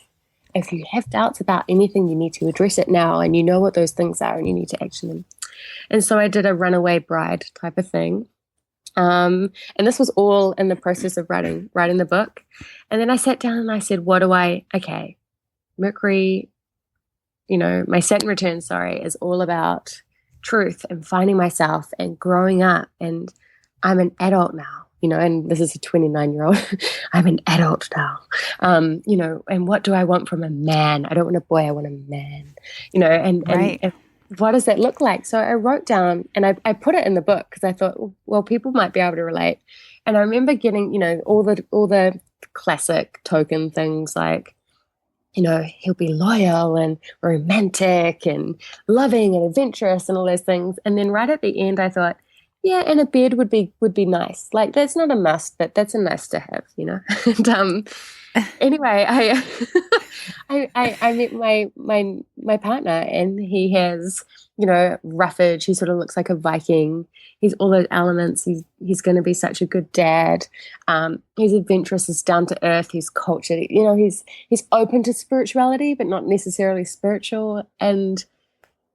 if you have doubts about anything, you need to address it now, and you know what those things are, and you need to action them. And so I did a runaway bride type of thing. And this was all in the process of writing the book. And then I sat down and I said, Mercury, my Saturn return, is all about truth and finding myself and growing up. And I'm an adult now, and this is a 29-year-old. I'm an adult now, and what do I want from a man? I don't want a boy, I want a man, Right. and what does that look like? So I wrote down, and I put it in the book because I thought, well, people might be able to relate. And I remember getting, all the classic token things like, he'll be loyal and romantic and loving and adventurous and all those things. And then right at the end, I thought, yeah, and a bed would be nice. Like, that's not a must, but that's a nice to have, And anyway, I met my partner, and he has, roughage. He sort of looks like a Viking. He's all those elements. He's going to be such a good dad. He's adventurous. He's down to earth. He's cultured. He's open to spirituality, but not necessarily spiritual. And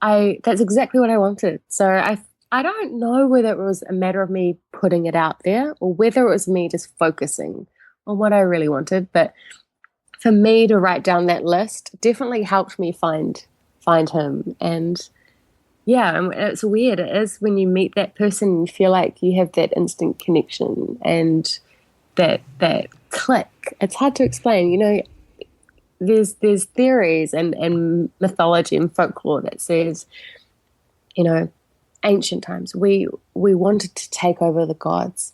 that's exactly what I wanted. So I don't know whether it was a matter of me putting it out there or whether it was me just focusing on what I really wanted. But for me to write down that list definitely helped me find him. And yeah, it's weird. It is when you meet that person and you feel like you have that instant connection and that click. It's hard to explain. There's theories and mythology and folklore that says, ancient times we wanted to take over the gods,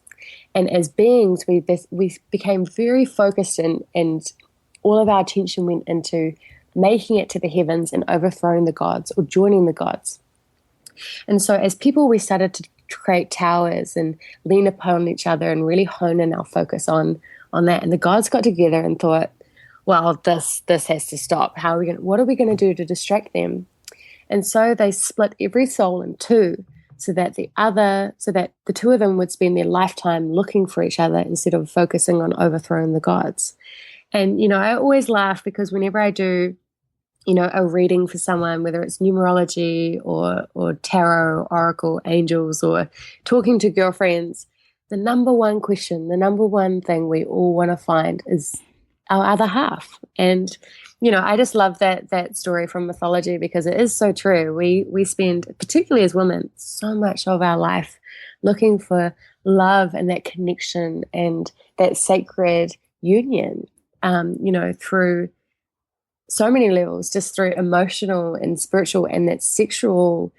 and as beings we became very focused, and all of our attention went into making it to the heavens and overthrowing the gods or joining the gods. And so as people, we started to create towers and lean upon each other and really hone in our focus on that. And the gods got together and thought, well, this has to stop. What are we going to do to distract them? And so they split every soul in two, so that the two of them would spend their lifetime looking for each other instead of focusing on overthrowing the gods. And, I always laugh because whenever I do a reading for someone, whether it's numerology or tarot, oracle, angels, or talking to girlfriends, the number one question, the number one thing we all want to find is our other half. And, I just love that story from mythology because it is so true. We spend, particularly as women, so much of our life looking for love and that connection and that sacred union, through so many levels, just through emotional and spiritual and that sexual,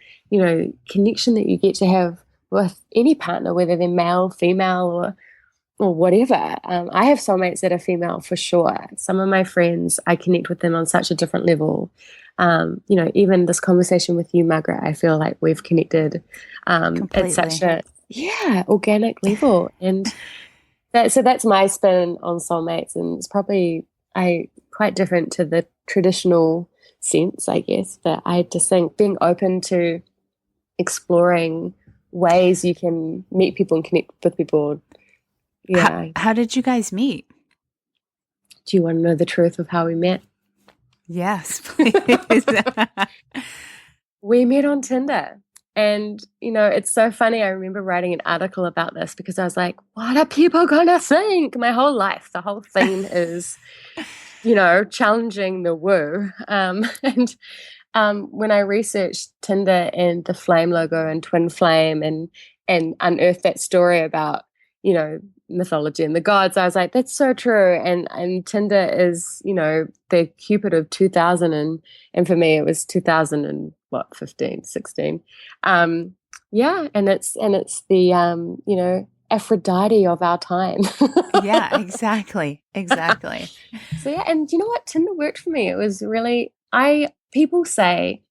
connection that you get to have with any partner, whether they're male, female, or whatever. I have soulmates that are female for sure. Some of my friends, I connect with them on such a different level. Even this conversation with you, Margaret, I feel like we've connected at such a organic level. And that's my spin on soulmates, and it's probably quite different to the traditional sense, I guess. But I just think being open to exploring ways you can meet people and connect with people. Yeah. How did you guys meet? Do you want to know the truth of how we met? Yes, please. We met on Tinder. And, it's so funny. I remember writing an article about this because I was like, what are people going to think? My whole life, the whole theme is, challenging the woo. And when I researched Tinder and the flame logo and twin flame and unearthed that story about, mythology and the gods, I was like, that's so true. And Tinder is, the Cupid of 2000. And for me, it was 2015, 16. And it's the, Aphrodite of our time. Yeah, exactly. So yeah, and you know what? Tinder worked for me. It was really, people say,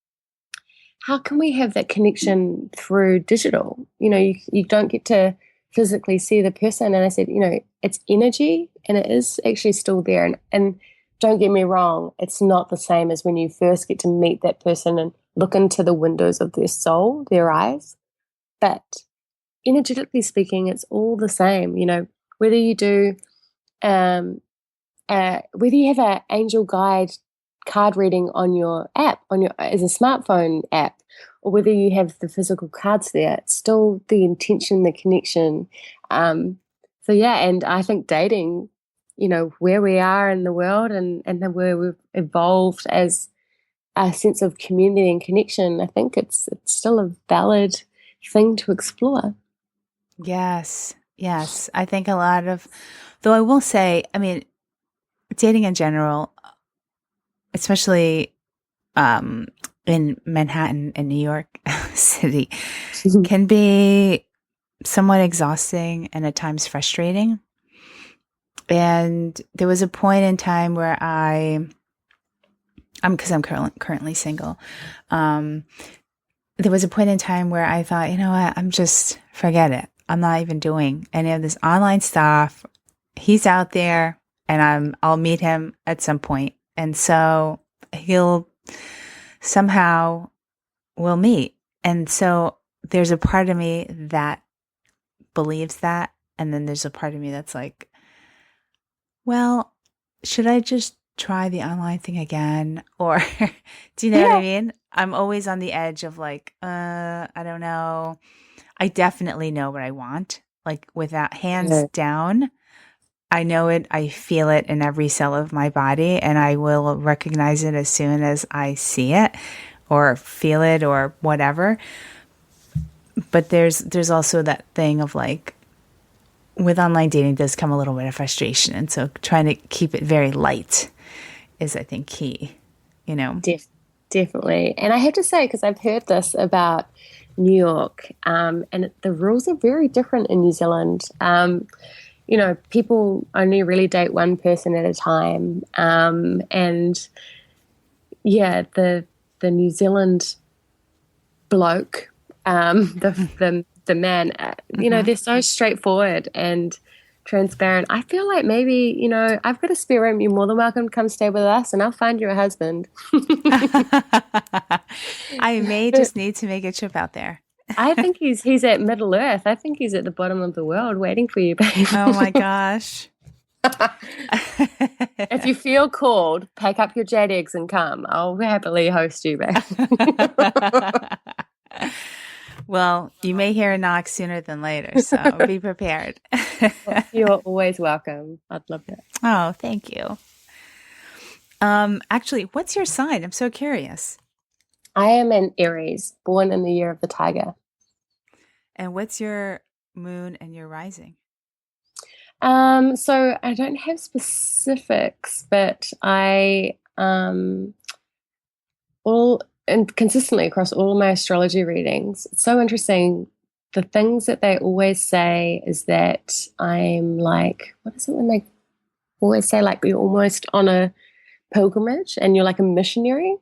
how can we have that connection through digital? You don't get to physically see the person. And I said, it's energy and it is actually still there. And don't get me wrong, it's not the same as when you first get to meet that person and look into the windows of their soul, their eyes. But energetically speaking, it's all the same. Whether you do, whether you have an angel guide card reading on your app, as a smartphone app, or whether you have the physical cards there, it's still the intention, the connection. And I think dating, where we are in the world and where we've evolved as a sense of community and connection, I think it's still a valid thing to explore. Yes. I think though I will say, dating in general, especially in Manhattan and New York City, can be somewhat exhausting and at times frustrating. And there was a point in time where because I'm currently single, there was a point in time where I thought, you know what, forget it. I'm not even doing any of this online stuff. He's out there and I'll meet him at some point. And so we'll meet. And so there's a part of me that believes that. And then there's a part of me that's like, well, should I just try the online thing again? Or do you know what I mean? I'm always on the edge of like, I don't know. I definitely know what I want. Like without hands down, I know it. I feel it in every cell of my body, and I will recognize it as soon as I see it or feel it or whatever. But there's also that thing of like, with online dating does come a little bit of frustration. And so trying to keep it very light is, I think, key, Definitely. And I have to say, because I've heard this about New York, and the rules are very different in New Zealand. People only really date one person at a time. The New Zealand bloke, the man, they're so straightforward and transparent. I feel like maybe, I've got a spare room. You're more than welcome to come stay with us and I'll find you a husband. I may just need to make a trip out there. I think he's at Middle Earth. I think he's at the bottom of the world waiting for you, babe. Oh my gosh. If you feel called, pack up your JTAGs and come. I'll happily host you back. Well, you may hear a knock sooner than later, so be prepared. You're always welcome. I'd love that. Oh, thank you. Actually, what's your sign? I'm so curious. I am an Aries, born in the year of the tiger. And what's your moon and your rising? So I don't have specifics, but I consistently across all of my astrology readings, it's so interesting. The things that they always say is that I'm like, what is it when they always say, like, you're almost on a pilgrimage and you're like a missionary,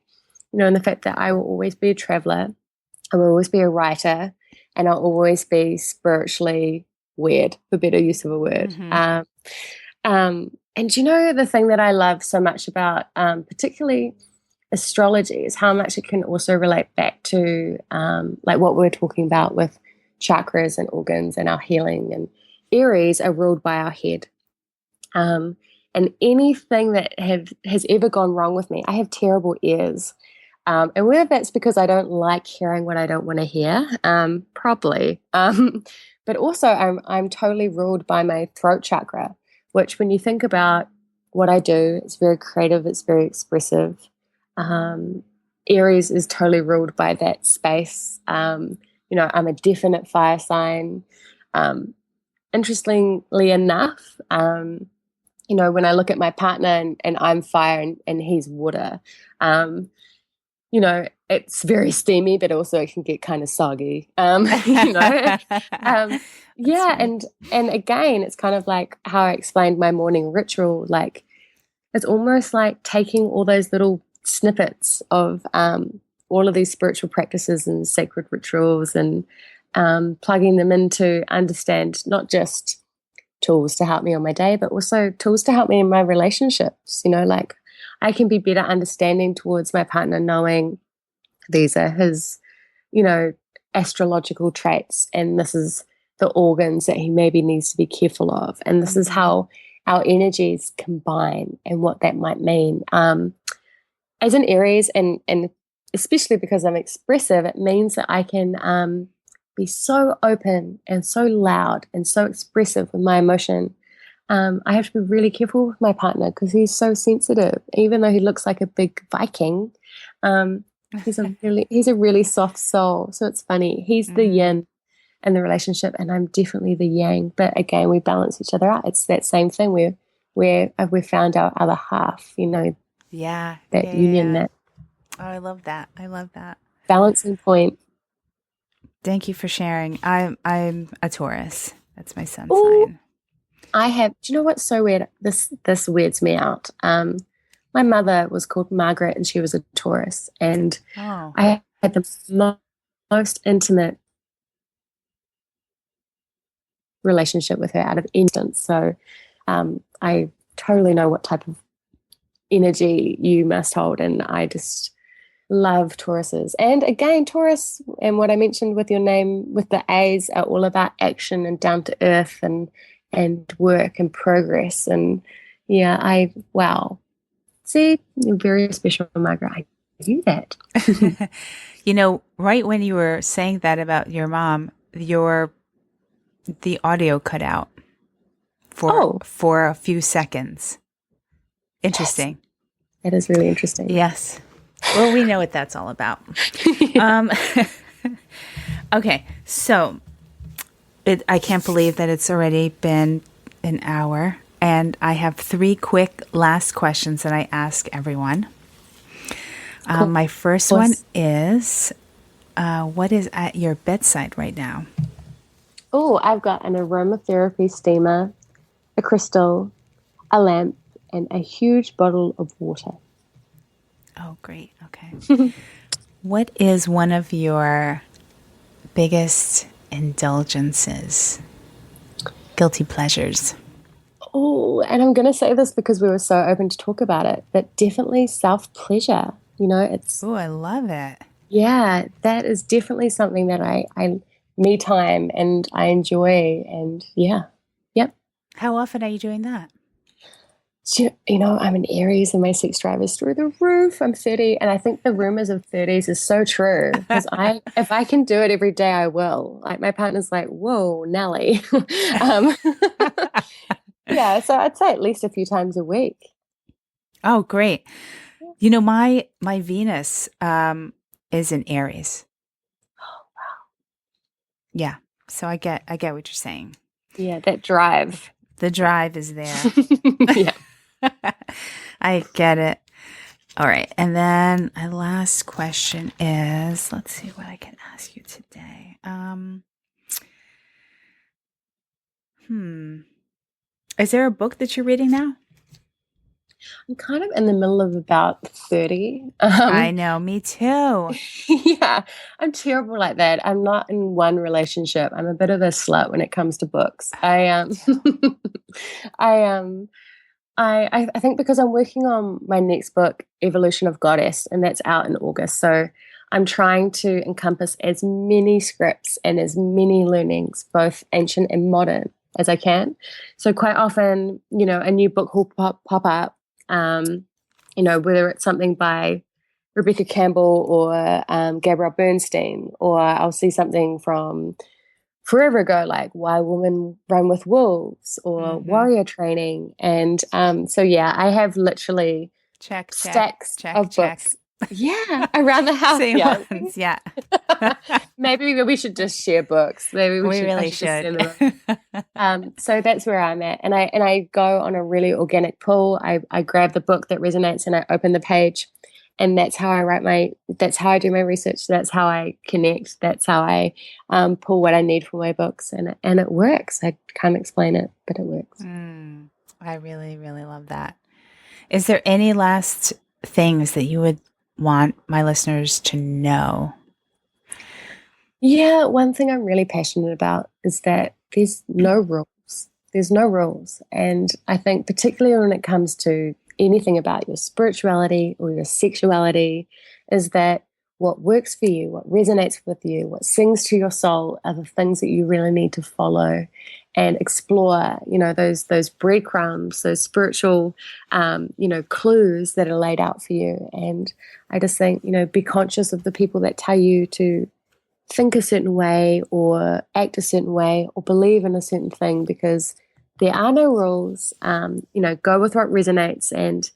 and the fact that I will always be a traveler, I will always be a writer, and I'll always be spiritually weird, for better use of a word. Mm-hmm. And the thing that I love so much about particularly astrology is how much it can also relate back to like what we're talking about with chakras and organs and our healing. And Aries are ruled by our head. And anything that has ever gone wrong with me, I have terrible ears. And whether that's because I don't like hearing what I don't want to hear, probably. But also I'm totally ruled by my throat chakra, which when you think about what I do, it's very creative, it's very expressive. Aries is totally ruled by that space. I'm a definite fire sign. Interestingly enough, when I look at my partner and I'm fire and he's water, it's very steamy, but also it can get kind of soggy. Yeah. And again, it's kind of like how I explained my morning ritual. Like, it's almost like taking all those little snippets of all of these spiritual practices and sacred rituals and plugging them in to understand not just tools to help me on my day, but also tools to help me in my relationships. Like, I can be better understanding towards my partner, knowing these are his, astrological traits, and this is the organs that he maybe needs to be careful of, and this is how our energies combine and what that might mean. As an Aries, and especially because I'm expressive, it means that I can be so open and so loud and so expressive with my emotion. I have to be really careful with my partner because he's so sensitive. Even though he looks like a big Viking, he's a really soft soul. So it's funny. He's the yin in the relationship, and I'm definitely the yang. But again, we balance each other out. It's that same thing where we found our other half. Union. Yeah. That. Oh, I love that. Balancing point. Thank you for sharing. I'm a Taurus. That's my sun sign. I have. Do you know what's so weird? This weirds me out. My mother was called Margaret, and she was a Taurus, and I had the most intimate relationship with her out of instance. So I totally know what type of energy you must hold, and I just love Tauruses. And again, Taurus, and what I mentioned with your name, with the A's, are all about action and down to earth and work and progress. And wow. See, you're very special, Margaret. I knew that. Right when you were saying that about your mom, the audio cut out for a few seconds. Interesting. Yes. That is really interesting. Yes. Well, we know what that's all about. Okay, so I can't believe that it's already been an hour, and I have 3 quick last questions that I ask everyone. Cool. My first one is, what is at your bedside right now? Oh, I've got an aromatherapy steamer, a crystal, a lamp, and a huge bottle of water. Oh, great. Okay. What is one of your biggest indulgences, guilty pleasures? Oh, and I'm going to say this because we were so open to talk about it, but definitely self-pleasure. It's... Oh, I love it. Yeah, that is definitely something that I me time and I enjoy, and yeah. Yep. How often are you doing that? I'm an Aries and my sex drive is through the roof. I'm 30, and I think the rumors of 30s is so true because if I can do it every day, I will. Like my partner's like, whoa, Nelly. um, yeah, so I'd say at least a few times a week. Oh, great. My Venus is in Aries. Yeah. So I get what you're saying. Yeah, that drive. The drive is there. Yeah. I get it. All right. And then my last question is, let's see what I can ask you today. Is there a book that you're reading now? I'm kind of in the middle of about 30. I know, me too. Yeah, I'm terrible like that. I'm not in one relationship. I'm a bit of a slut when it comes to books. I think because I'm working on my next book, Evolution of Goddess, and that's out in August. So I'm trying to encompass as many scripts and as many learnings, both ancient and modern, as I can. So quite often, a new book will pop up, whether it's something by Rebecca Campbell or Gabrielle Bernstein, or I'll see something from forever ago, like Why Women Run with Wolves or Warrior Training. And I have literally stacks of books. Yeah, around the house. Same ones, yeah. Maybe we should just share books. Maybe we really should. So that's where I'm at. And I go on a really organic pull. I grab the book that resonates and I open the page. And that's how that's how I do my research. That's how I connect. That's how I pull what I need from my books. And it works. I can't explain it, but it works. I really, really love that. Is there any last things that you would want my listeners to know? Yeah, one thing I'm really passionate about is that there's no rules. There's no rules. And I think particularly when it comes to anything about your spirituality or your sexuality, is that what works for you, what resonates with you, what sings to your soul are the things that you really need to follow and explore, those breadcrumbs, those spiritual, clues that are laid out for you. And I just think, be conscious of the people that tell you to think a certain way or act a certain way or believe in a certain thing, because there are no rules. Go with what resonates and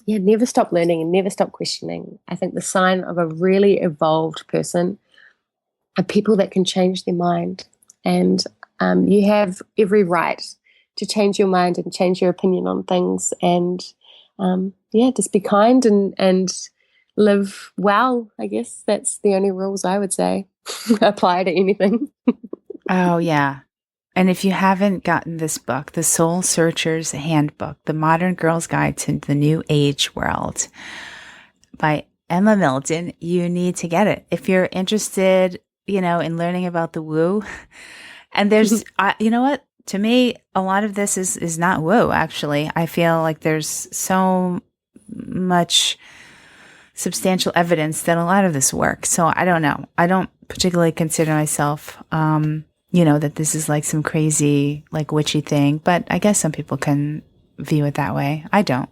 never stop learning and never stop questioning. I think the sign of a really evolved person are people that can change their mind. And you have every right to change your mind and change your opinion on things. And just be kind and live well. I guess that's the only rules I would say apply to anything. Oh, yeah. And if you haven't gotten this book, The Soul Searchers Handbook, The Modern Girl's Guide to the New Age World by Emma Mildon, you need to get it. If you're interested, in learning about the woo, and there's, you know what? To me, a lot of this is not woo, actually. I feel like there's so much substantial evidence that a lot of this works. So I don't know. I don't particularly consider myself, that this is like some crazy, like witchy thing, but I guess some people can view it that way. I don't.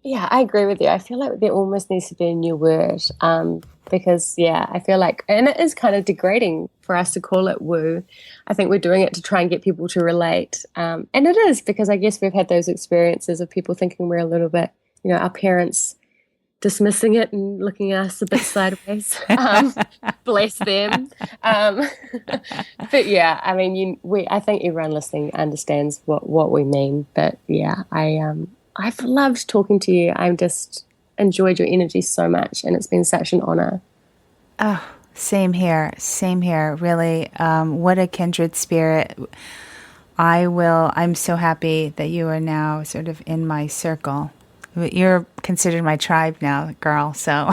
Yeah, I agree with you. I feel like there almost needs to be a new word because, I feel like, and it is kind of degrading for us to call it woo. I think we're doing it to try and get people to relate. And it is because I guess we've had those experiences of people thinking we're a little bit, our parents dismissing it and looking at us a bit sideways. Bless them. But yeah, I mean, I think everyone listening understands what we mean. But yeah, I've loved talking to you. I've just enjoyed your energy so much, and it's been such an honor. Oh, same here. Same here. Really, what a kindred spirit. I'm so happy that you are now sort of in my circle. You're considered my tribe now, girl, so.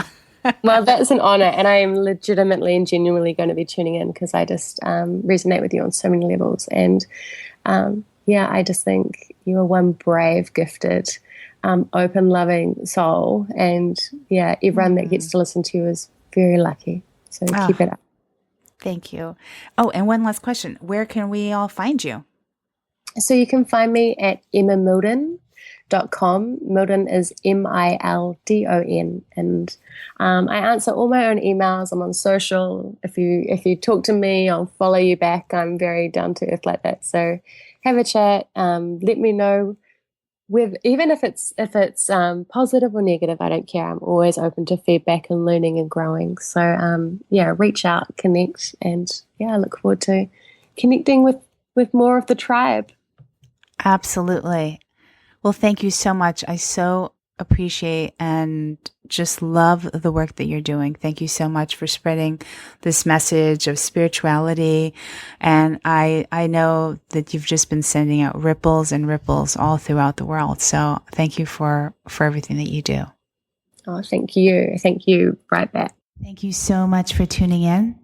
Well, that's an honor, and I am legitimately and genuinely going to be tuning in because I just resonate with you on so many levels. And, I just think you are one brave, gifted, open, loving soul. And, everyone that gets to listen to you is very lucky. So keep it up. Thank you. Oh, and one last question. Where can we all find you? So you can find me at Emma Mildon. mildon.com. Mildon is Mildon. And I answer all my own emails. I'm on social. If you talk to me, I'll follow you back. I'm very down to earth like that. So have a chat. Let me know. Even if it's positive or negative, I don't care. I'm always open to feedback and learning and growing. So reach out, connect, and I look forward to connecting with more of the tribe. Absolutely. Well, thank you so much. I so appreciate and just love the work that you're doing. Thank you so much for spreading this message of spirituality. And I know that you've just been sending out ripples and ripples all throughout the world. So thank you for everything that you do. Oh, thank you. Thank you. Right back. Thank you so much for tuning in.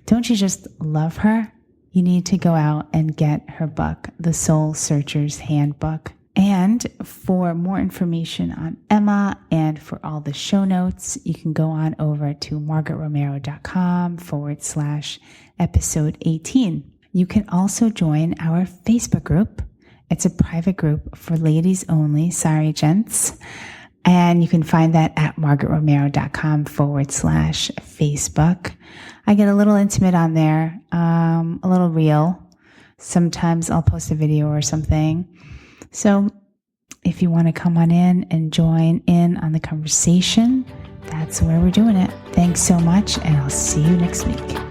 Don't you just love her? You need to go out and get her book, The Soul Searchers Handbook. And for more information on Emma and for all the show notes, you can go on over to margaretromero.com/episode 18. You can also join our Facebook group. It's a private group for ladies only. Sorry, gents. And you can find that at margaretromero.com/Facebook. I get a little intimate on there, a little real. Sometimes I'll post a video or something. So if you want to come on in and join in on the conversation, that's where we're doing it. Thanks so much, and I'll see you next week.